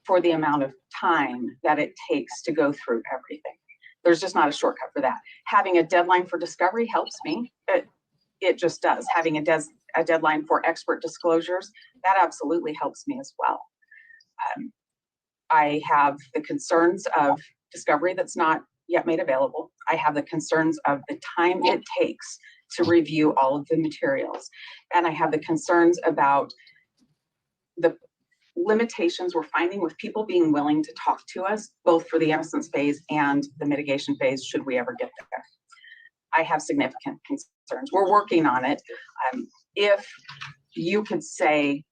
for the amount of time that it takes to go through everything. There's just not a shortcut for that. Having a deadline for discovery helps me. It just does. Having a deadline for expert disclosures, that absolutely helps me as well. I have the concerns of discovery that's not yet made available. I have the concerns of the time it takes to review all of the materials. And I have the concerns about the limitations we're finding with people being willing to talk to us, both for the innocence phase and the mitigation phase, should we ever get there. I have significant concerns. We're working on it. If you could say,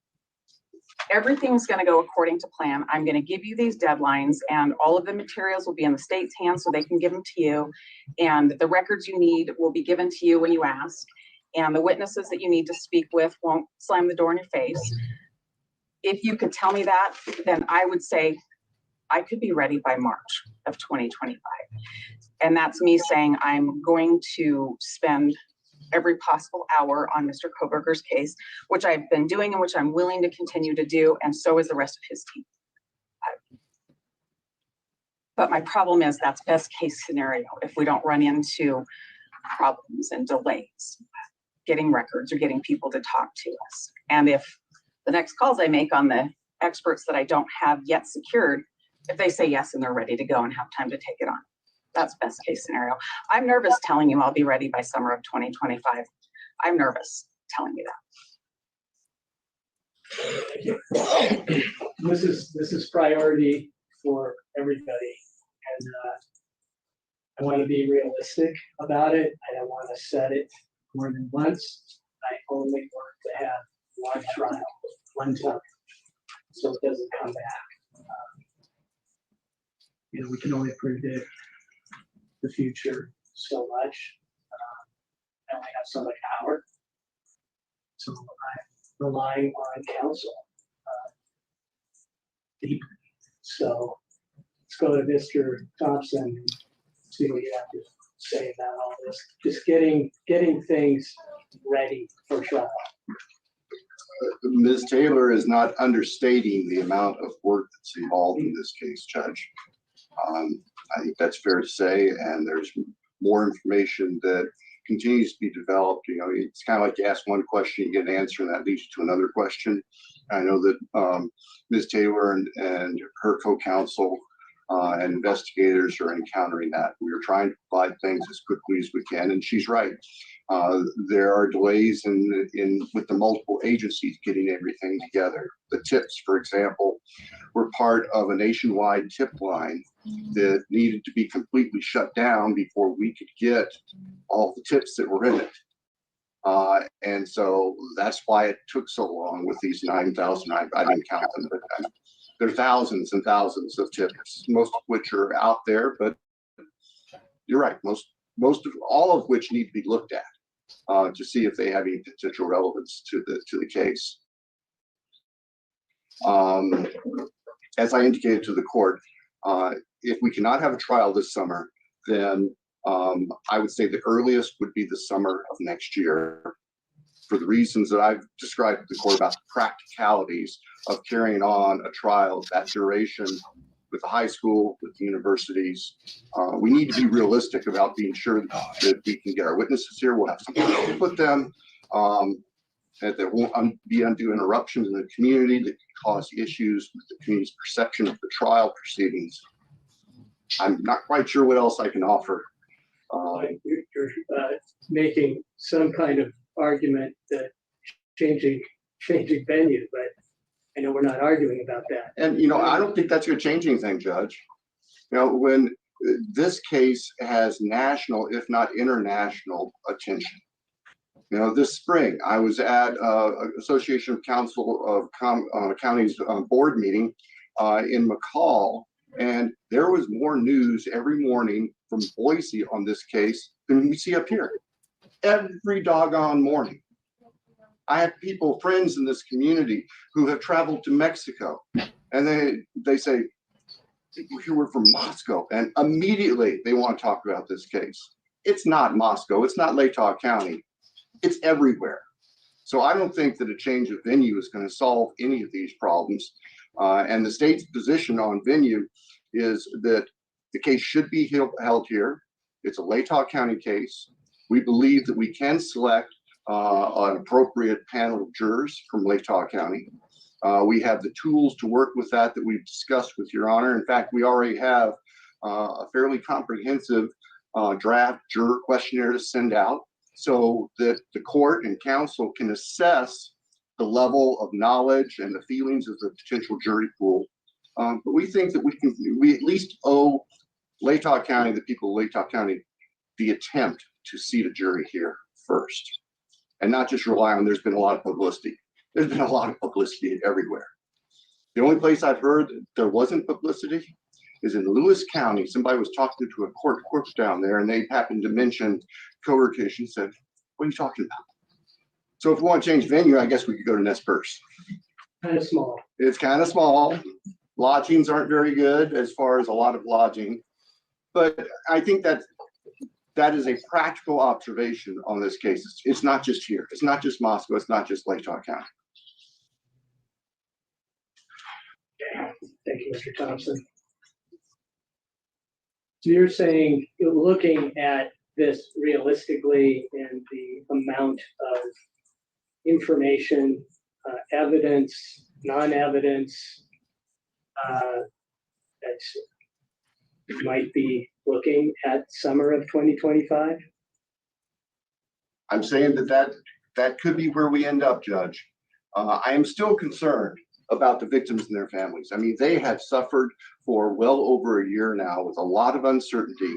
everything's going to go according to plan, I'm going to give you these deadlines, and all of the materials will be in the state's hands so they can give them to you, and the records you need will be given to you when you ask, and the witnesses that you need to speak with won't slam the door in your face. If you could tell me that, then I would say I could be ready by March of 2025. And that's me saying I'm going to spend every possible hour on Mr. Kohberger's case, which I've been doing and which I'm willing to continue to do, and so is the rest of his team. But my problem is that's best case scenario if we don't run into problems and delays getting records or getting people to talk to us. And if the next calls I make on the experts that I don't have yet secured, if they say yes and they're ready to go and have time to take it on, that's best case scenario. I'm nervous telling you I'll be ready by summer of 2025. I'm nervous telling you that. Thank you. This is priority for everybody, and I want to be realistic about it. I don't want to set it more than once. I only want to have one trial, one time, so it doesn't come back. We can only predict the future so much. I only have so much power. So I'm relying on counsel deeply. So let's go to Mr. Thompson and see what you have to say about all this. Just getting things ready for trial. Ms. Taylor is not understating the amount of work that's involved in this case, Judge. I think that's fair to say, and there's more information that continues to be developed. It's kind of like you ask one question, you get an answer, and that leads you to another question. I know that Ms. Taylor and her co-counsel and investigators are encountering that. We are trying to provide things as quickly as we can, and she's right. There are delays in with the multiple agencies getting everything together. The tips, for example, were part of a nationwide tip line that needed to be completely shut down before we could get all the tips that were in it. And so that's why it took so long with these 9,000, I didn't count them, but there are thousands and thousands of tips, most of which are out there, but you're right, most of all of which need to be looked at to see if they have any potential relevance to the case. As I indicated to the court, if we cannot have a trial this summer, then I would say the earliest would be the summer of next year, for the reasons that I've described to the court about the practicalities of carrying on a trial of that duration with the high school, with the universities. We need to be realistic about being sure that we can get our witnesses here. We'll have something to put them, that there won't be undue interruptions in the community that could cause issues with the community's perception of the trial proceedings. I'm not quite sure what else I can offer. You're making some kind of argument that changing venue, but I know we're not arguing about that. And, I don't think that's going to change anything, Judge. When this case has national, if not international attention. This spring, I was at Association of Council of Counties board meeting in McCall, and there was more news every morning from Boise on this case than we see up here. Every doggone morning. I have friends in this community who have traveled to Mexico, and they say, we're from Moscow, and immediately they want to talk about this case. It's not Moscow, it's not Latah County, it's everywhere. So I don't think that a change of venue is going to solve any of these problems. And the state's position on venue is that the case should be held here. It's a Latah County case. We believe that we can select an appropriate panel of jurors from Latah County. We have the tools to work with that we've discussed with Your Honor. In fact, we already have a fairly comprehensive draft juror questionnaire to send out so that the court and counsel can assess the level of knowledge and the feelings of the potential jury pool. But we think that we at least owe Latah County, the people of Latah County, the attempt to seat a jury here first, and not just rely on, there's been a lot of publicity. There's been a lot of publicity everywhere. The only place I've heard that there wasn't publicity is in Lewis County. Somebody was talking to a court clerk down there, and they happened to mention co-location, said, what are you talking about? So if we want to change venue, I guess we could go to Nez Perce. Kind of small. It's kind of small. Lodgings aren't very good as far as a lot of lodging. But I think that is a practical observation on this case. It's not just here. It's not just Moscow. It's not just Latah County. Thank you, Mr. Thompson. So you're saying, you're looking at this realistically and the amount of information, evidence, non-evidence, that you might be looking at summer of 2025? I'm saying that could be where we end up, Judge. I am still concerned about the victims and their families. I mean, they have suffered for well over a year now with a lot of uncertainty.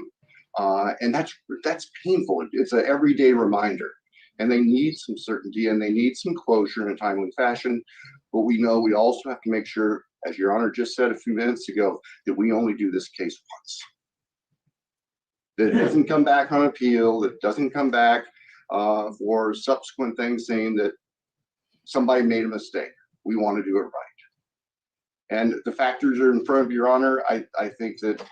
And that's painful. It's an everyday reminder. And they need some certainty and they need some closure in a timely fashion. But we know we also have to make sure, as Your Honor just said a few minutes ago, that we only do this case once. That it doesn't come back on appeal, that it doesn't come back for subsequent things saying that somebody made a mistake. We want to do it right. And the factors are in front of Your Honor. I think that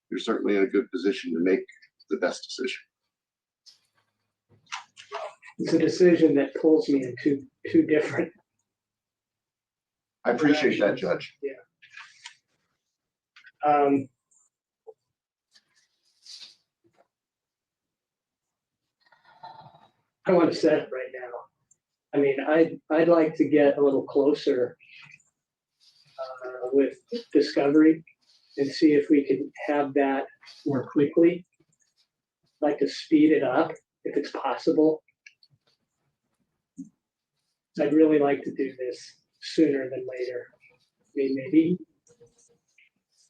you're certainly in a good position to make the best decision. It's a decision that pulls me in two different. I appreciate that, Judge. Yeah. I want to set it right now. I mean, I'd like to get a little closer with discovery and see if we can have that more quickly. I'd like to speed it up if it's possible. I'd really like to do this sooner than later. I mean, maybe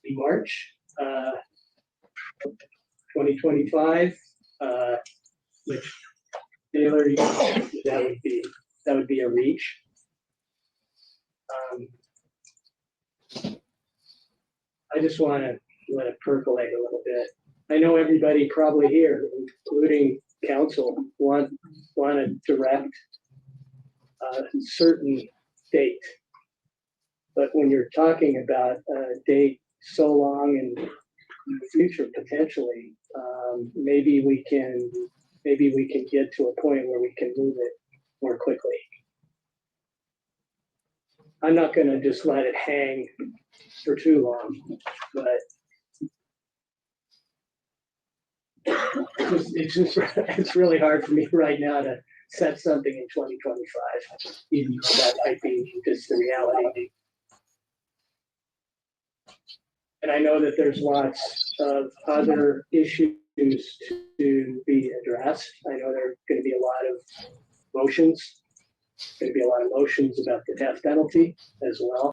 in March 2025, which Taylor, that would be a reach. I just want to let it percolate a little bit. I know everybody probably here, including counsel, want to direct a certain date. But when you're talking about a date so long in the future, potentially, maybe we can get to a point where we can move it more quickly. I'm not going to just let it hang for too long, but it's really hard for me right now to set something in 2025, even though that might be just the reality. And I know that there's lots of other issues to be addressed. I know there are going to be a lot of motions. Going to be a lot of motions about the death penalty as well.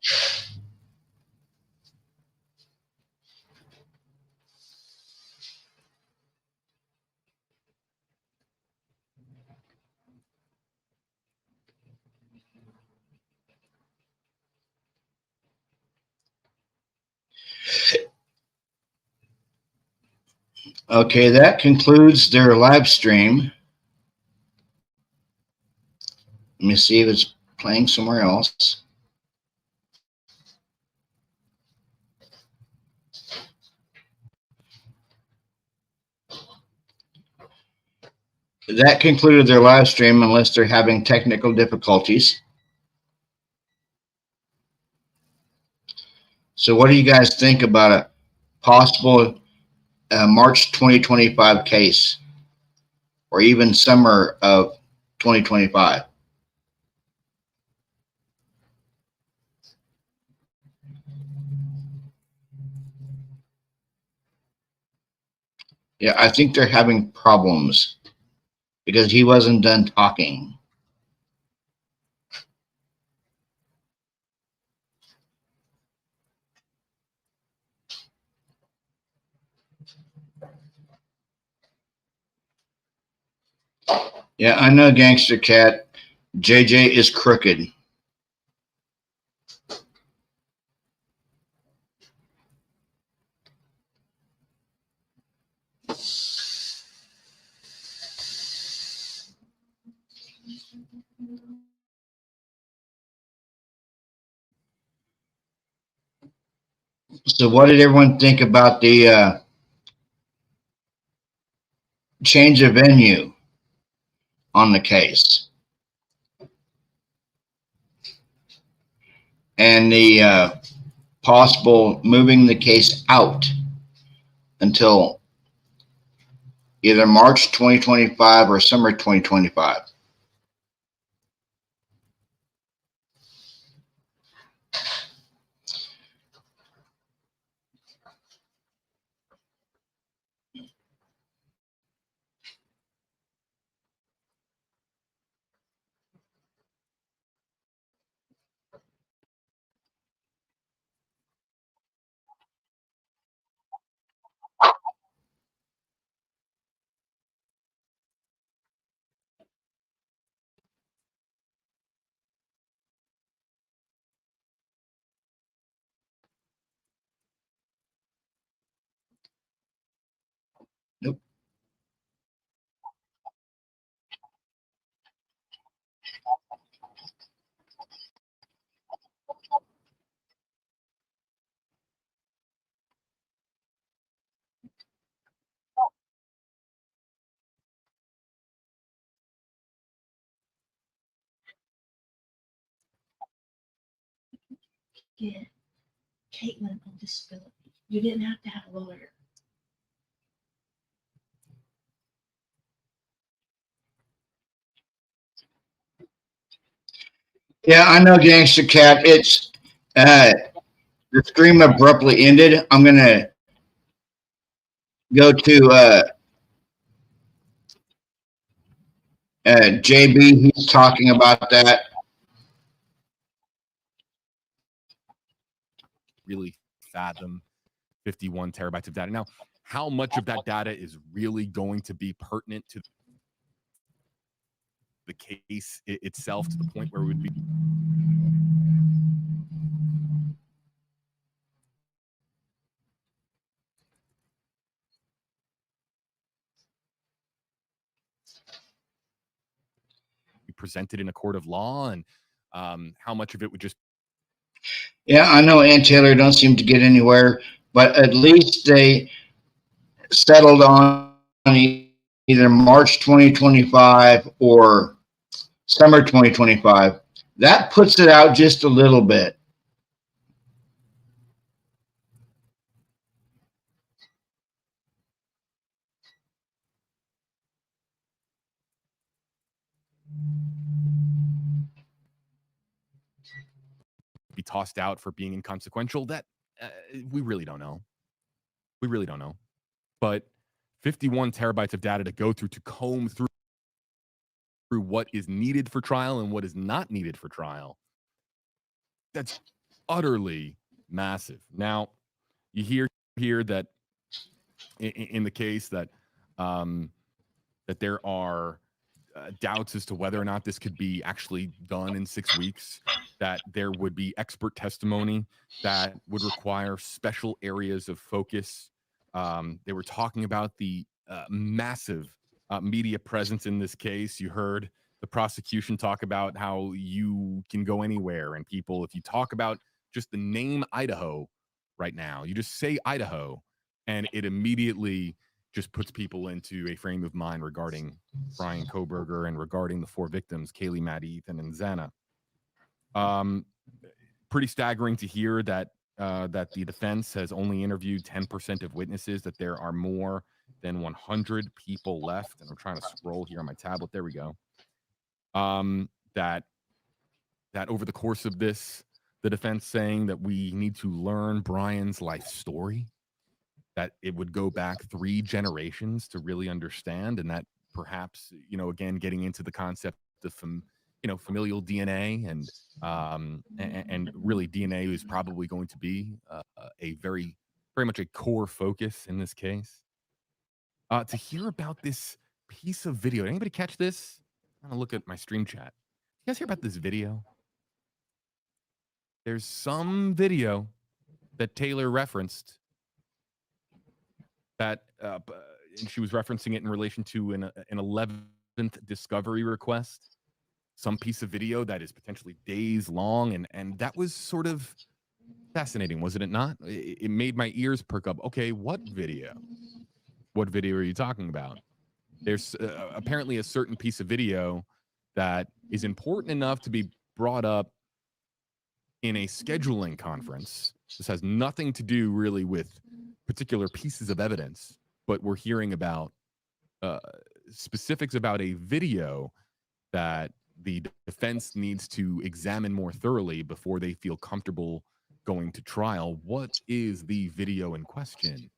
Okay, that concludes their live stream. Let me see if it's playing somewhere else. That concluded their live stream unless they're having technical difficulties. So what do you guys think about a possible March 2025 case, or even summer of 2025? Yeah, I think they're having problems because he wasn't done talking. Yeah, I know, Gangster Cat. JJ is crooked. So what did everyone think about the change of venue on the case and the possible moving the case out until either March 2025 or summer 2025? get Caitlin on disability. You didn't have to have a lawyer. Yeah, I know, Gangster Cat. It's the stream abruptly ended. I'm gonna go to JB. He's talking about that. Really fathom 51 terabytes of data. Now, how much of that data is really going to be pertinent to the case itself, to the point where it would be presented in a court of law, and how much of it would just... Yeah, I know Ann Taylor don't seem to get anywhere, but at least they settled on either March 2025 or summer 2025. That puts it out just a little bit. be tossed out for being inconsequential. That we really don't know. We really don't know. But 51 terabytes of data to go through, to comb through what is needed for trial and what is not needed for trial, that's utterly massive. Now, you hear here that in the case that that there are doubts as to whether or not this could be actually done in 6 weeks, that there would be expert testimony that would require special areas of focus. They were talking about the massive media presence in this case. You heard the prosecution talk about how you can go anywhere, and people, if you talk about just the name Idaho right now, you just say Idaho, and it immediately just puts people into a frame of mind regarding Bryan Kohberger and regarding the 4 victims, Kaylee, Maddie, Ethan, and Xana. Pretty staggering to hear that that the defense has only interviewed 10% of witnesses, that there are more than 100 people left. And I'm trying to scroll here on my tablet. There we go. That over the course of this, the defense saying that we need to learn Bryan's life story, that it would go back 3 generations to really understand, and that perhaps, you know, again, getting into the concept of familial DNA, and really DNA is probably going to be a very much a core focus in this case. To hear about this piece of video, anybody catch this? I'm gonna look at my stream chat. You guys hear about this video? There's some video that Taylor referenced that and she was referencing it in relation to an 11th discovery request, some piece of video that is potentially days long, and that was sort of fascinating, wasn't it not? It made my ears perk up. Okay, what video? What video are you talking about? There's apparently a certain piece of video that is important enough to be brought up in a scheduling conference. This has nothing to do really with particular pieces of evidence, but we're hearing about specifics about a video that the defense needs to examine more thoroughly before they feel comfortable going to trial. What is the video in question?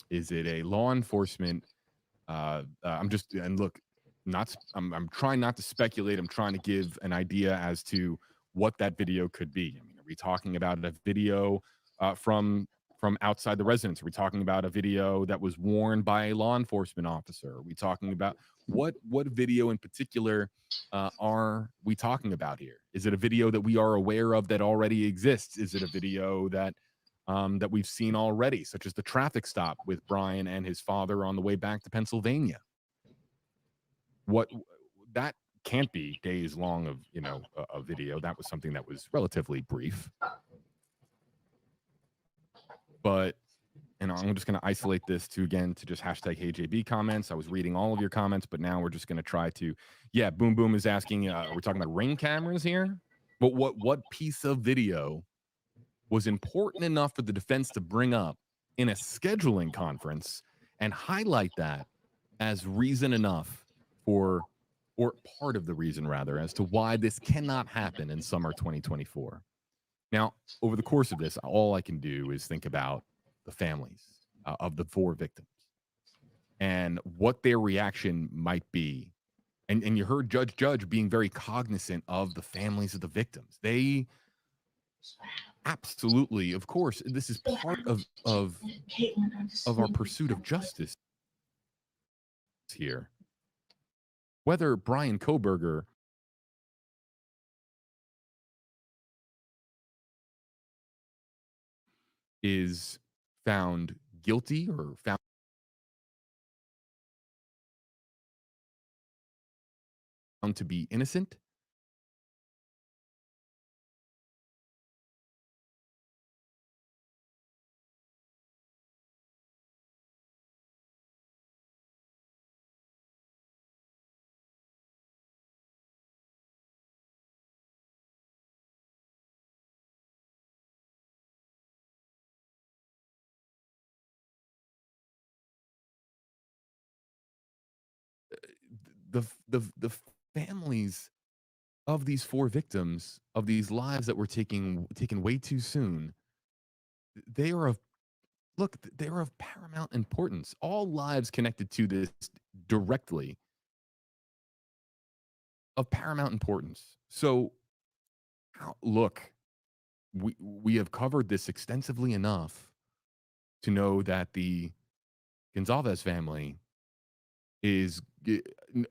Is it a law enforcement? I'm trying not to speculate. I'm trying to give an idea as to what that video could be. I mean, are we talking about a video from outside the residence? Are we talking about a video that was worn by a law enforcement officer? Are we talking about what video in particular are we talking about here? Is it a video that we are aware of that already exists? Is it a video that that we've seen already, such as the traffic stop with Bryan and his father on the way back to Pennsylvania? What that can't be days long of, you know, a video. That was something that was relatively brief. But, and I'm just going to isolate this to just hashtag HeyJB comments. I was reading all of your comments, but now we're just going to try to, yeah, Boom is asking, we're talking about ring cameras here. But what piece of video was important enough for the defense to bring up in a scheduling conference and highlight that as reason enough for, or part of the reason rather, as to why this cannot happen in summer 2024. Now, over the course of this, all I can do is think about the families of the 4 victims and what their reaction might be. And you heard Judge being very cognizant of the families of the victims. They absolutely, of course, this is part of our pursuit of justice here. Whether Bryan Kohberger is found guilty or found to be innocent, the families of these 4 victims, of these lives that were taken way too soon, they are of they are of paramount importance. All lives connected to this directly of paramount importance. So, look, we have covered this extensively enough to know that the Gonzalez family is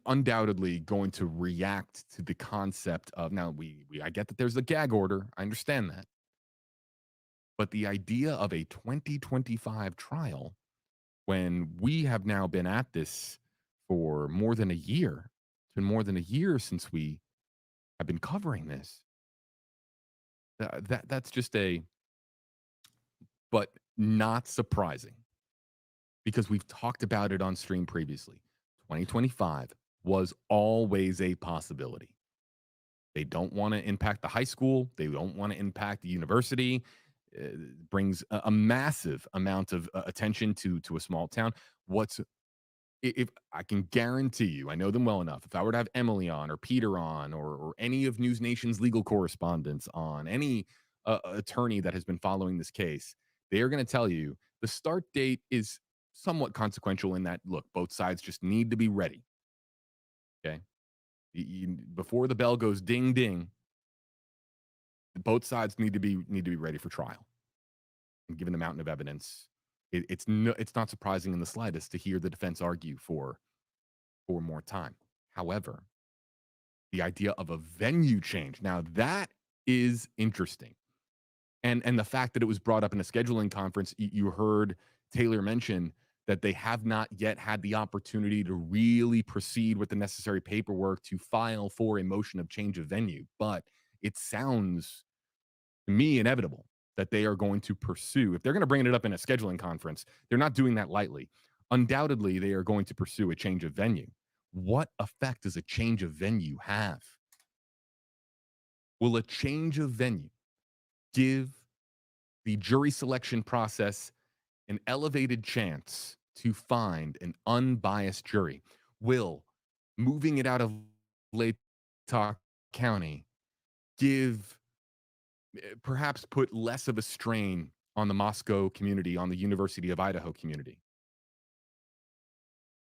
undoubtedly going to react to the concept of, now I get that there's a gag order, I understand that, but the idea of a 2025 trial, when we have now been at this for more than a year, it's been more than a year since we have been covering this, that's just but not surprising, because we've talked about it on stream previously. 2025 was always a possibility. They don't want to impact the high school. They don't want to impact the university. It brings a massive amount of attention to a small town. If I can guarantee you, I know them well enough. If I were to have Emily on, or Peter on, or any of News Nation's legal correspondents on, any attorney that has been following this case, they are going to tell you the start date is somewhat consequential in that, look, both sides just need to be ready. Okay. Before the bell goes ding, ding, both sides need to be ready for trial. And given the mountain of evidence, it's not surprising in the slightest to hear the defense argue for more time. However, the idea of a venue change, now that is interesting. And the fact that it was brought up in a scheduling conference, you heard Taylor mention that they have not yet had the opportunity to really proceed with the necessary paperwork to file for a motion of change of venue. But it sounds to me inevitable that they are going to pursue, if they're going to bring it up in a scheduling conference, they're not doing that lightly. Undoubtedly, they are going to pursue a change of venue. What effect does a change of venue have? Will a change of venue give the jury selection process an elevated chance to find an unbiased jury? Will moving it out of Latah County perhaps put less of a strain on the Moscow community, on the University of Idaho community?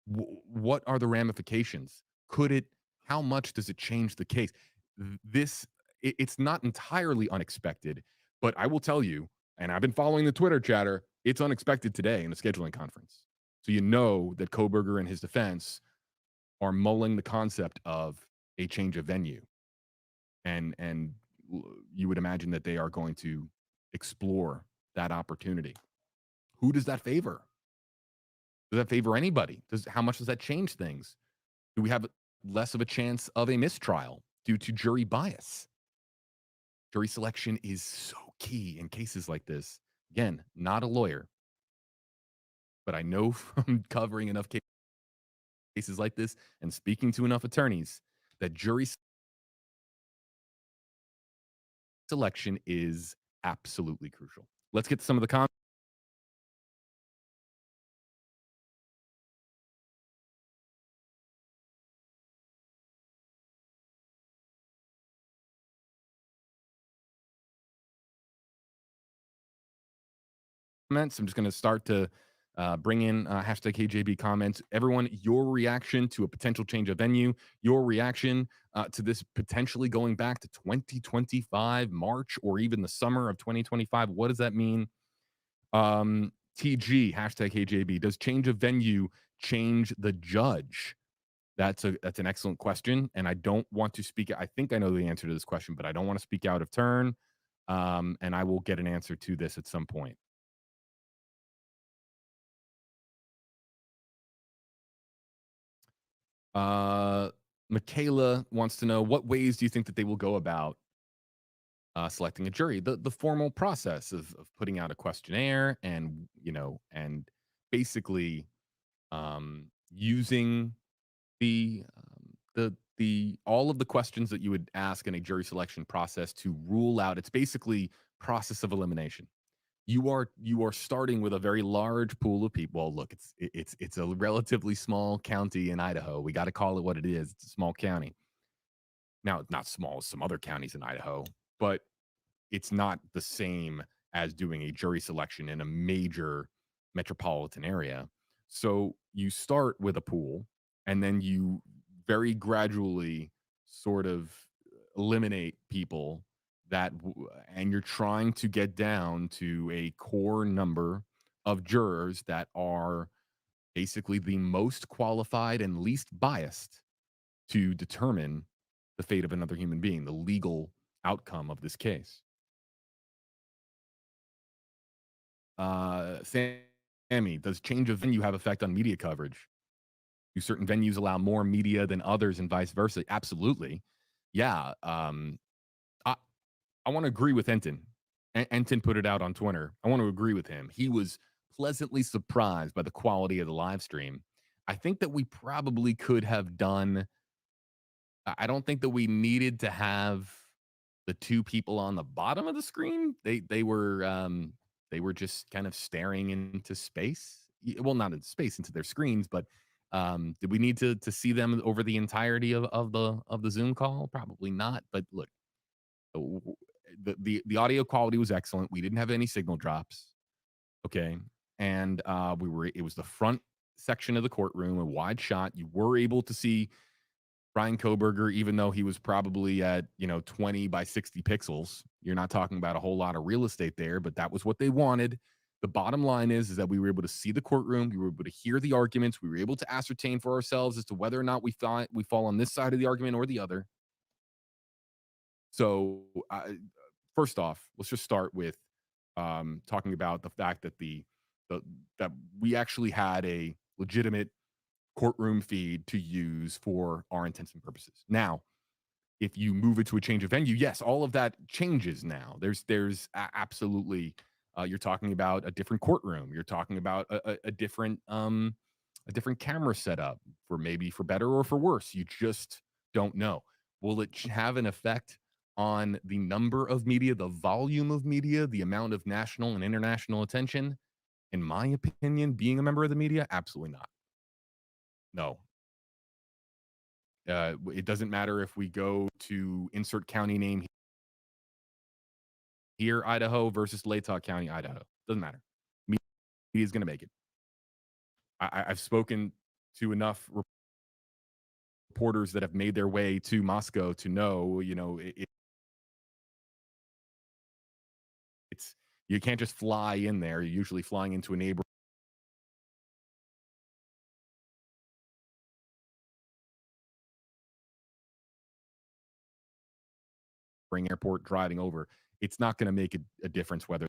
What are the ramifications? How much does it change the case? It's not entirely unexpected, but I will tell you, and I've been following the Twitter chatter, it's unexpected today in the scheduling conference. So you know that Kohberger and his defense are mulling the concept of a change of venue. And you would imagine that they are going to explore that opportunity. Who does that favor? Does that favor anybody? How much does that change things? Do we have less of a chance of a mistrial due to jury bias? Jury selection is so key in cases like this. Again, not a lawyer, but I know from covering enough cases like this and speaking to enough attorneys that jury selection is absolutely crucial. Let's get to some of the comments. I'm just going to start to bring in hashtag KJB comments. Everyone, your reaction to a potential change of venue, your reaction to this potentially going back to 2025, March, or even the summer of 2025. What does that mean? TG, hashtag KJB. Does change of venue change the judge? That's an excellent question. And I don't want to speak. I think I know the answer to this question, but I don't want to speak out of turn. And I will get an answer to this at some point. Michaela wants to know, what ways do you think that they will go about selecting a jury? The formal process of putting out a questionnaire and, and basically using the all of the questions that you would ask in a jury selection process to rule out. It's basically process of elimination. You are starting with a very large pool of people. Well, look, it's a relatively small county in Idaho. We got to call it what it is. It's a small county. Now, it's not small as some other counties in Idaho, but it's not the same as doing a jury selection in a major metropolitan area. So you start with a pool, and then you very gradually sort of eliminate people and you're trying to get down to a core number of jurors that are basically the most qualified and least biased to determine the fate of another human being, the legal outcome of this case. Sammy, does change of venue have effect on media coverage? Do certain venues allow more media than others and vice versa? Absolutely. Yeah. I want to agree with Enton. Enton put it out on Twitter. I want to agree with him. He was pleasantly surprised by the quality of the live stream. I think that we probably could have done. I don't think that we needed to have the two people on the bottom of the screen. They were just kind of staring into space. Well, not into space, into their screens, but did we need to see them over the entirety of the Zoom call? Probably not. But look, the audio quality was excellent. We didn't have any signal drops. Okay. And it was the front section of the courtroom, a wide shot. You were able to see Bryan Kohberger, even though he was probably at 20 by 60 pixels. You're not talking about a whole lot of real estate there, but that was what they wanted. The bottom line is that we were able to see the courtroom. We were able to hear the arguments. We were able to ascertain for ourselves as to whether or not we fall on this side of the argument or the other. So first off, let's just start with talking about the fact that that we actually had a legitimate courtroom feed to use for our intents and purposes. Now, if you move it to a change of venue, yes, all of that changes now. There's absolutely you're talking about a different courtroom. You're talking about a different camera setup for better or for worse. You just don't know. Will it have an effect on the number of media, the volume of media, the amount of national and international attention? In my opinion, being a member of the media, absolutely not. No. It doesn't matter if we go to insert county name here, Idaho versus Latah County, Idaho. Doesn't matter. Media is going to make it. I've spoken to enough reporters that have made their way to Moscow to know, you can't just fly in there. You're usually flying into a neighboring airport, driving over. It's not going to make a difference whether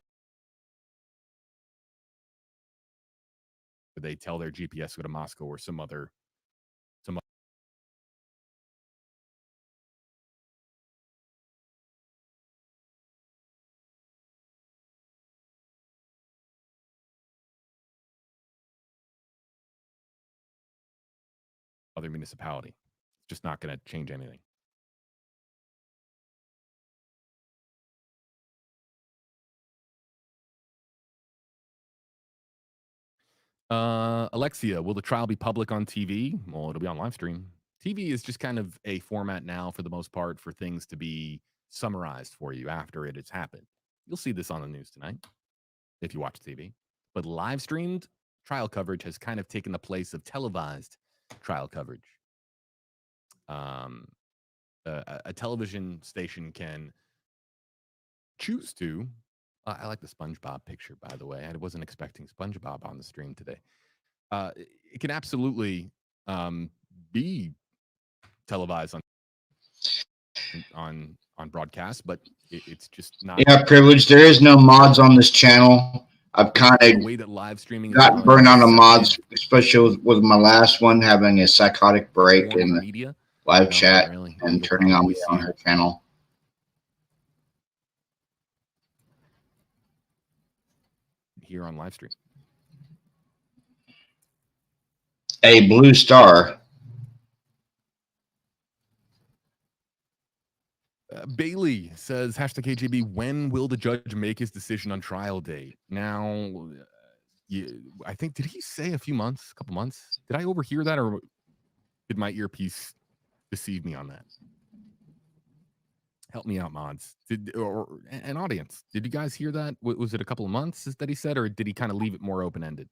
they tell their GPS to go to Moscow or some other other municipality. It's just not going to change anything. Alexia, will the trial be public on TV? Well, it'll be on live stream. TV is just kind of a format now, for the most part, for things to be summarized for you after it has happened. You'll see this on the news tonight if you watch TV. But live streamed trial coverage has kind of taken the place of televised trial coverage. A television station can choose to. I like the SpongeBob picture, by the way. I wasn't expecting SpongeBob on the stream today. It can absolutely be televised on broadcast, but it's just not. Yeah, privilege. There is no mods on this channel. I've kind The of way that live streaming is got done burned out of is mods, especially with my last one having a psychotic break form in of the media. live No, chat not really. and You'll turning on probably me on see her channel. here on live stream. A blue star. Bailey says, #KJB, when will the judge make his decision on trial date? Now, I think, did he say a couple months? Did I overhear that, or did my earpiece deceive me on that? Help me out, mods. Or an audience, did you guys hear that? Was it a couple of months that he said, or did he kind of leave it more open-ended?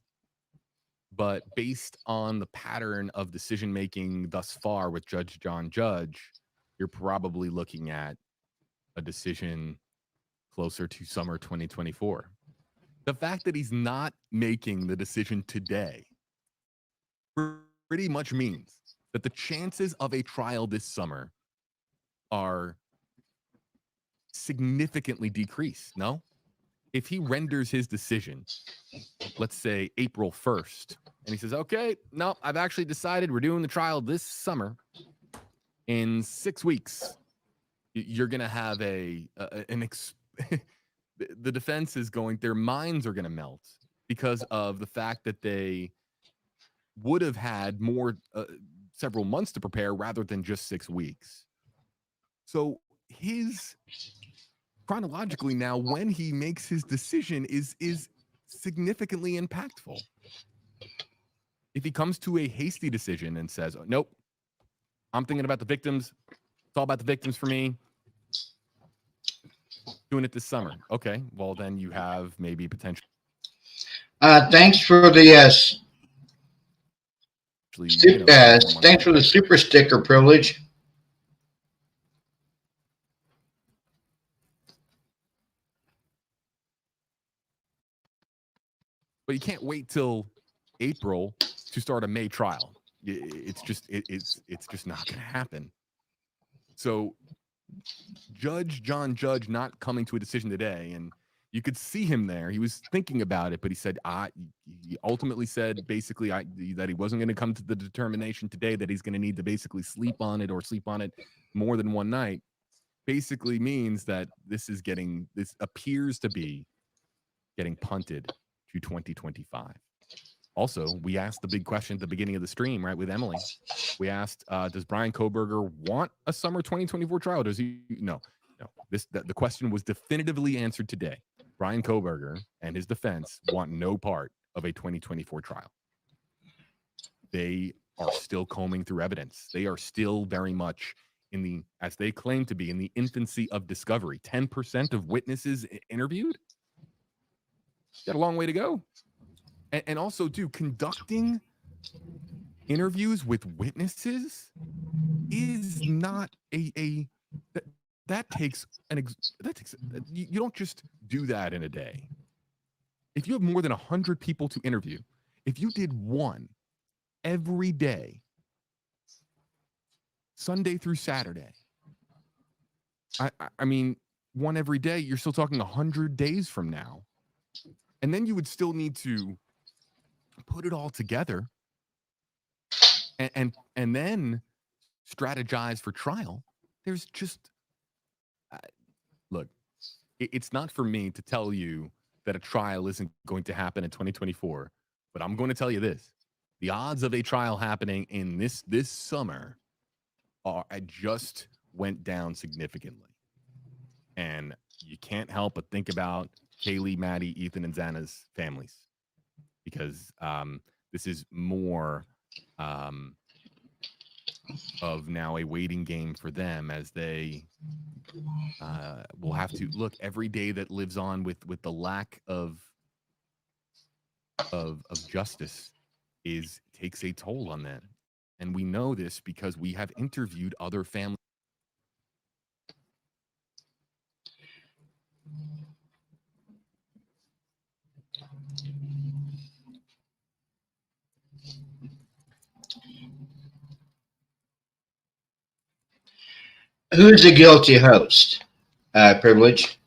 But based on the pattern of decision-making thus far with Judge John Judge, you're probably looking at a decision closer to summer 2024. The fact that he's not making the decision today pretty much means that the chances of a trial this summer are significantly decreased, no? If he renders his decision, let's say April 1st, and he says, okay, no, I've actually decided we're doing the trial this summer, in 6 weeks, you're going to have the defense is going, their minds are going to melt because of the fact that they would have had several months to prepare rather than just 6 weeks. So chronologically now, when he makes his decision is significantly impactful. If he comes to a hasty decision and says, nope, I'm thinking about the victims, it's all about the victims for me, doing it this summer. Okay, well, then you have maybe potential. Thanks for the thanks for the super sticker, privilege. But you can't wait till April to start a May trial. It's just not going to happen. So Judge John Judge not coming to a decision today, and you could see him there. He was thinking about it, but he said, he ultimately said basically that he wasn't going to come to the determination today that he's going to need to basically sleep on it more than one night. Basically means that this appears to be getting punted to 2025. Also, we asked the big question at the beginning of the stream, right, with Emily. We asked, does Bryan Kohberger want a summer 2024 trial? Does he? No. The question was definitively answered today. Bryan Kohberger and his defense want no part of a 2024 trial. They are still combing through evidence. They are still very much as they claim to be, in the infancy of discovery. 10% of witnesses interviewed? Got a long way to go. And also, conducting interviews with witnesses is not that takes you don't just do that in a day. If you have more than 100 people to interview, if you did one every day, Sunday through Saturday, I mean, one every day, you're still talking 100 days from now. And then you would still need to put it all together and then strategize for trial. There's just look, it's not for me to tell you that a trial isn't going to happen in 2024, but I'm going to tell you this: the odds of a trial happening in this summer just went down significantly. And you can't help but think about Kaylee, Maddie, Ethan, and Xana's families. because this is more of now a waiting game for them, as they will have to look every day that lives on with the lack of justice takes a toll on them. And we know this because we have interviewed other families. Who's the guilty host? Privilege.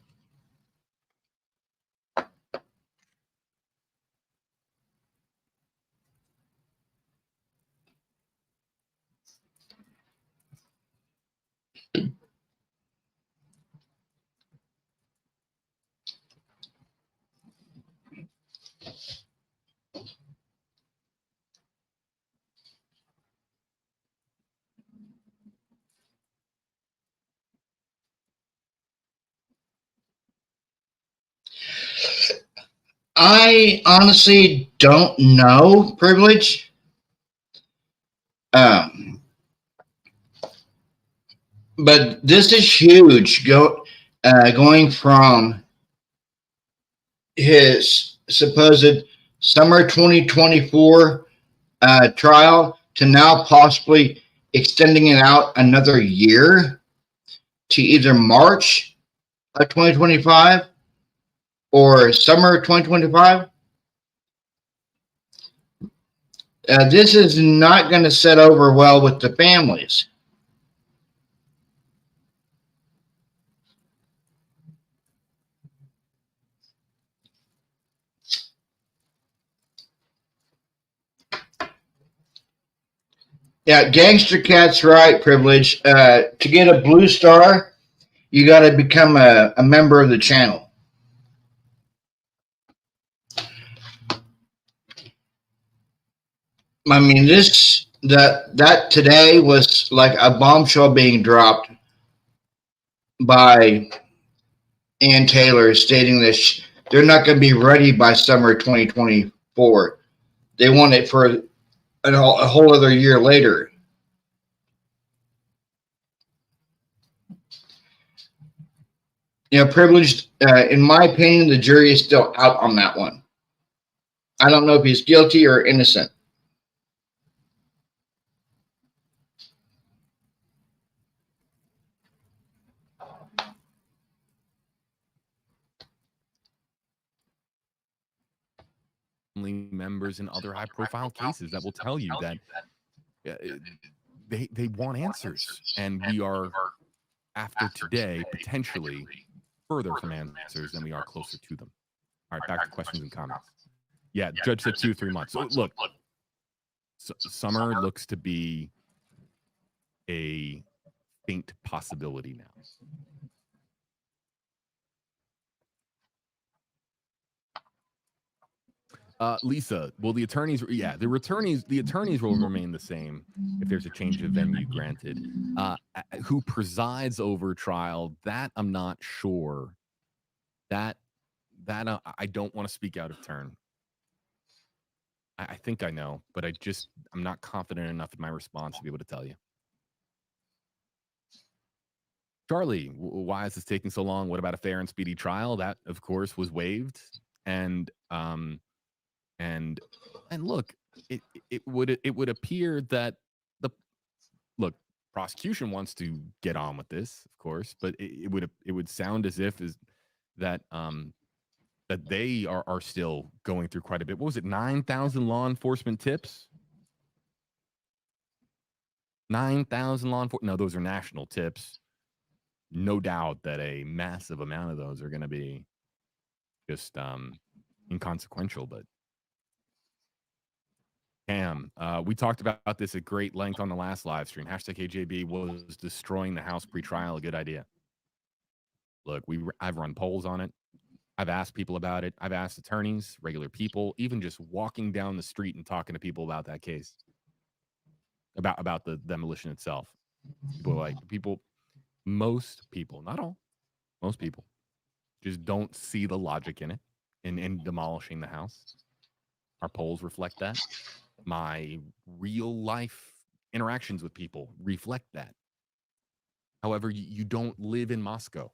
I honestly don't know, Privilege. But this is huge. Going from his supposed summer 2024 trial to now possibly extending it out another year to either March of 2025 or summer 2025. This is not going to set over well with the families. Yeah, Gangster Cat's right, Privilege. To get a blue star, you got to become a member of the channel. I mean, that today was like a bombshell being dropped by Ann Taylor, stating that they're not going to be ready by summer 2024. They want it for a whole other year later. You know, Privileged, in my opinion, the jury is still out on that one. I don't know if he's guilty or innocent. Members in other high-profile cases that will tell you that they want answers, and we are, after today, potentially further from answers than we are closer to them. All right, back to questions and comments. Yeah, the judge said 2-3 months. So look, summer looks to be a faint possibility now. Lisa, will the attorneys? Yeah, the attorneys will remain the same if there's a change of venue granted. Who presides over trial? That I'm not sure. That I don't want to speak out of turn. I think I know, but I'm not confident enough in my response to be able to tell you. Charlie, why is this taking so long? What about a fair and speedy trial? That, of course, was waived, and look, it would appear that prosecution wants to get on with this, of course, but it would sound as if that they are still going through quite a bit. What was it? 9,000 law enforcement tips. 9,000 law enforcement. No, those are national tips. No doubt that a massive amount of those are going to be just inconsequential, but. Cam, we talked about this at great length on the last live stream. #KJB was destroying the House pre-trial a good idea. Look, I've run polls on it. I've asked people about it. I've asked attorneys, regular people, even just walking down the street and talking to people about that case, about the demolition itself. Most people, not all, most people just don't see the logic in it, in demolishing the house. Our polls reflect that. My real life interactions with people reflect that. However, you don't live in Moscow.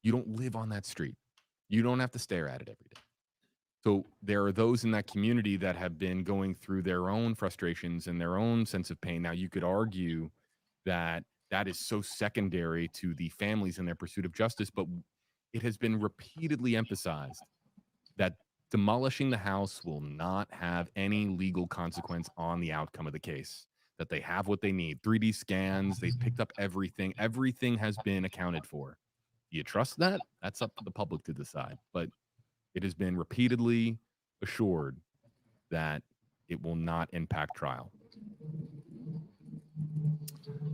You don't live on that street. You don't have to stare at it every day. So there are those in that community that have been going through their own frustrations and their own sense of pain. Now, you could argue that that is so secondary to the families in their pursuit of justice, but it has been repeatedly emphasized that demolishing the house will not have any legal consequence on the outcome of the case, that they have what they need. 3D scans, they've picked up everything. Everything has been accounted for. Do you trust that? That's up to the public to decide. But it has been repeatedly assured that it will not impact trial.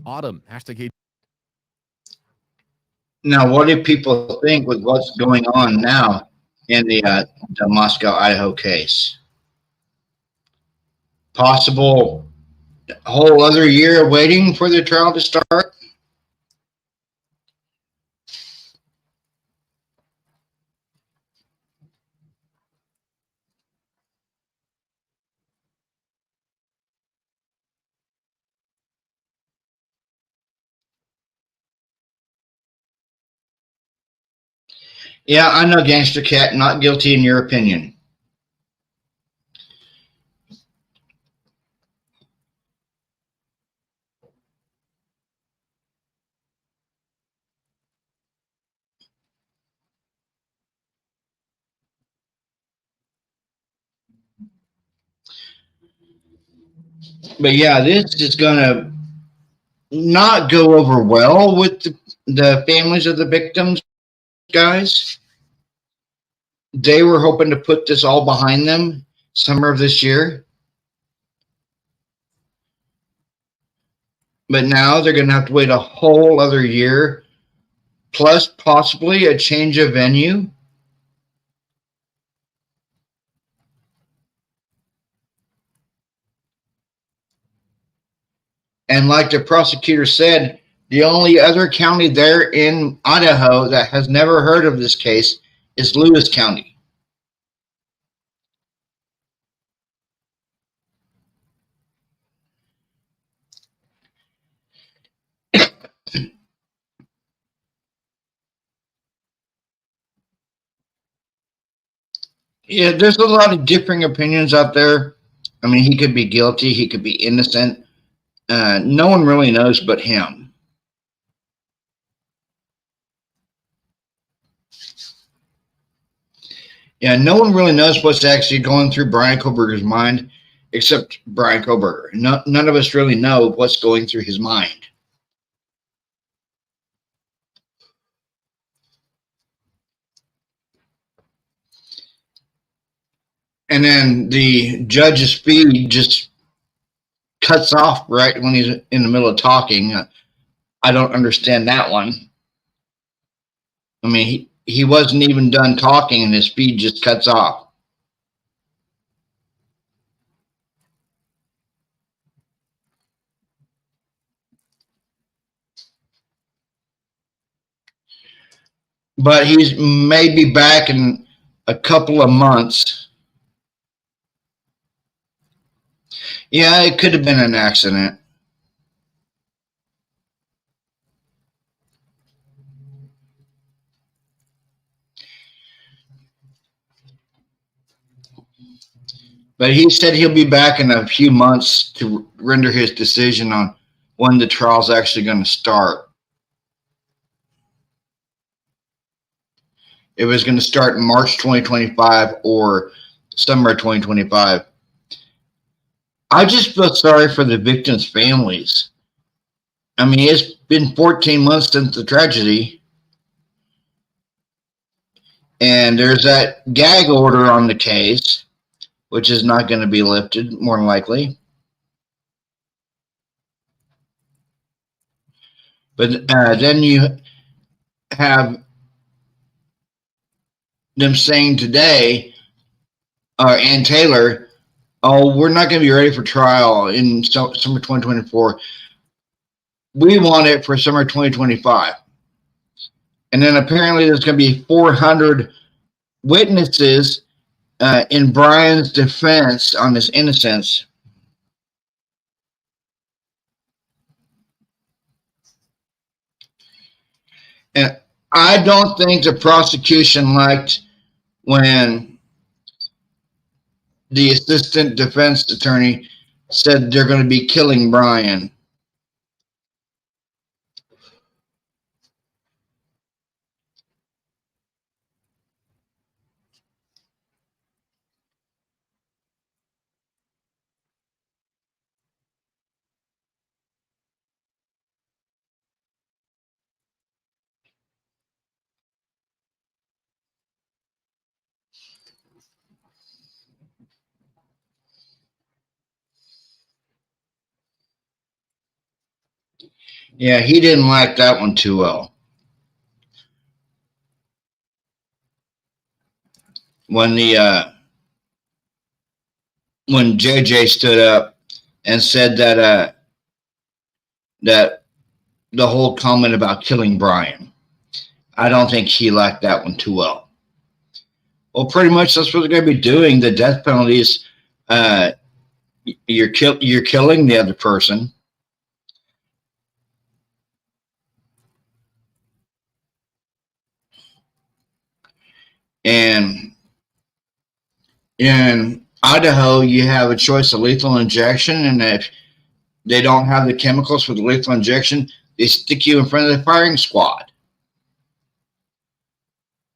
Autumn, hashtag. Now, what do people think with what's going on now in the Moscow, Idaho case? Possible whole other year waiting for the trial to start? Yeah, I know, Gangster Cat, not guilty in your opinion. But yeah, this is going to not go over well with the families of the victims, guys. They were hoping to put this all behind them summer of this year. But now they're going to have to wait a whole other year, plus possibly a change of venue. And like the prosecutor said, the only other county there in Idaho that has never heard of this case is Lewis County. Yeah, there's a lot of differing opinions out there. I mean, he could be guilty, he could be innocent. No one really knows but him. Yeah, no one really knows what's actually going through Bryan Kohberger's mind, except Bryan Kohberger. None of us really know what's going through his mind. And then the judge's feed just cuts off right when he's in the middle of talking. I don't understand that one. I mean, he wasn't even done talking and his feed just cuts off. But he's maybe back in a couple of months. Yeah, it could have been an accident. But he said he'll be back in a few months to render his decision on when the trial's actually going to start. It was going to start in March 2025 or summer 2025. I just feel sorry for the victims' families. I mean, it's been 14 months since the tragedy. And there's that gag order on the case, which is not going to be lifted, more than likely. But then you have them saying today, Ann Taylor, oh, we're not going to be ready for trial in summer 2024. We want it for summer 2025. And then apparently there's going to be 400 witnesses in Bryan's defense on his innocence, and I don't think the prosecution liked when the assistant defense attorney said they're going to be killing Bryan. Yeah, he didn't like that one too well. When when JJ stood up and said that that the whole comment about killing Bryan, I don't think he liked that one too well. Well, pretty much that's what they're going to be doing. The death penalty is you're killing the other person. And in Idaho, you have a choice of lethal injection, and if they don't have the chemicals for the lethal injection, they stick you in front of the firing squad.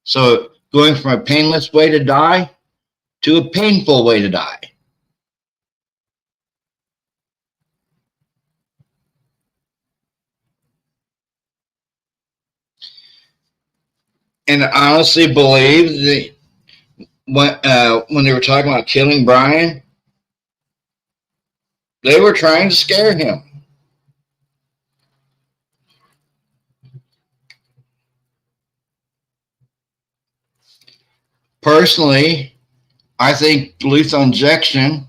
So going from a painless way to die to a painful way to die. And I honestly believe that when they were talking about killing Bryan, they were trying to scare him. Personally, I think lethal injection,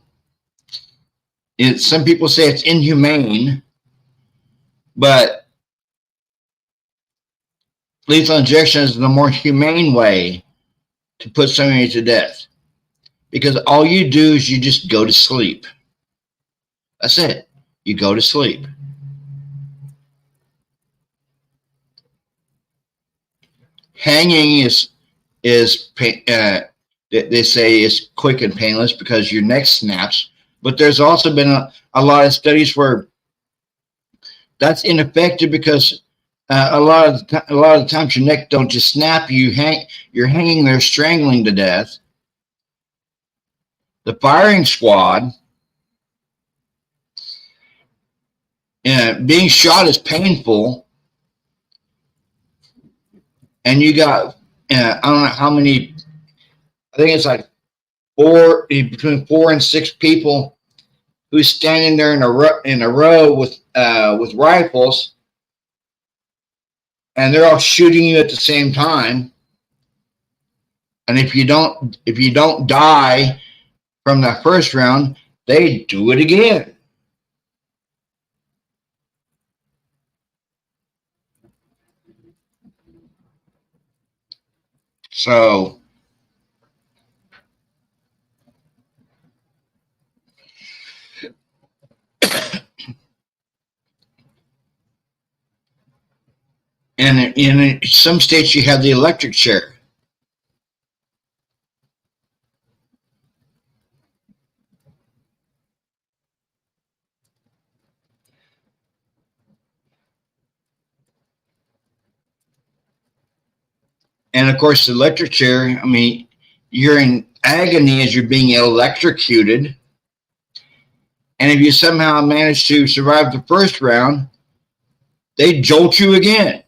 some people say it's inhumane, but lethal injection is the more humane way to put somebody to death. Because all you do is you just go to sleep. That's it. You go to sleep. Hanging is they say is quick and painless because your neck snaps. But there's also been a lot of studies where that's ineffective because a lot of the times your neck don't just snap. You're hanging there strangling to death. The firing squad, being shot is painful, and you got I don't know how many. I think it's like between 4 and 6 people who's standing there in a row with rifles, and they're all shooting you at the same time. And if you don't die from that first round, they do it again. So and in some states you have the electric chair. And of course, the electric chair, I mean, you're in agony as you're being electrocuted. And if you somehow manage to survive the first round, they jolt you again.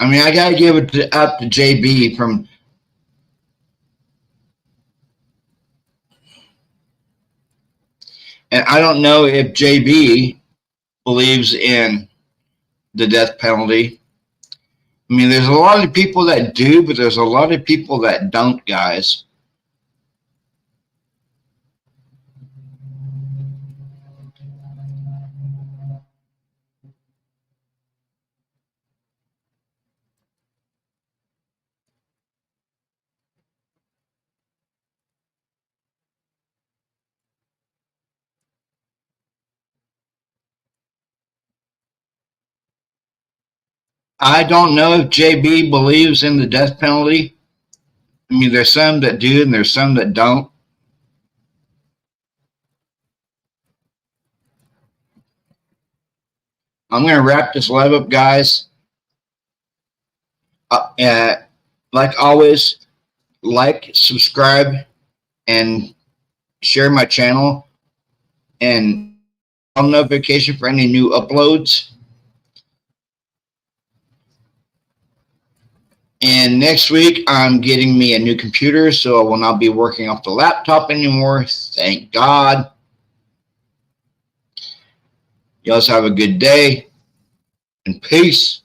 I mean, I got to give it up to JB from. And I don't know if JB believes in the death penalty. I mean, there's a lot of people that do, but there's a lot of people that don't, guys. I don't know if JB believes in the death penalty. I mean, there's some that do and there's some that don't. I'm going to wrap this live up, guys. Like always, like, subscribe, and share my channel, and on notification for any new uploads. And next week, I'm getting me a new computer, so I will not be working off the laptop anymore. Thank God. You guys have a good day, and peace.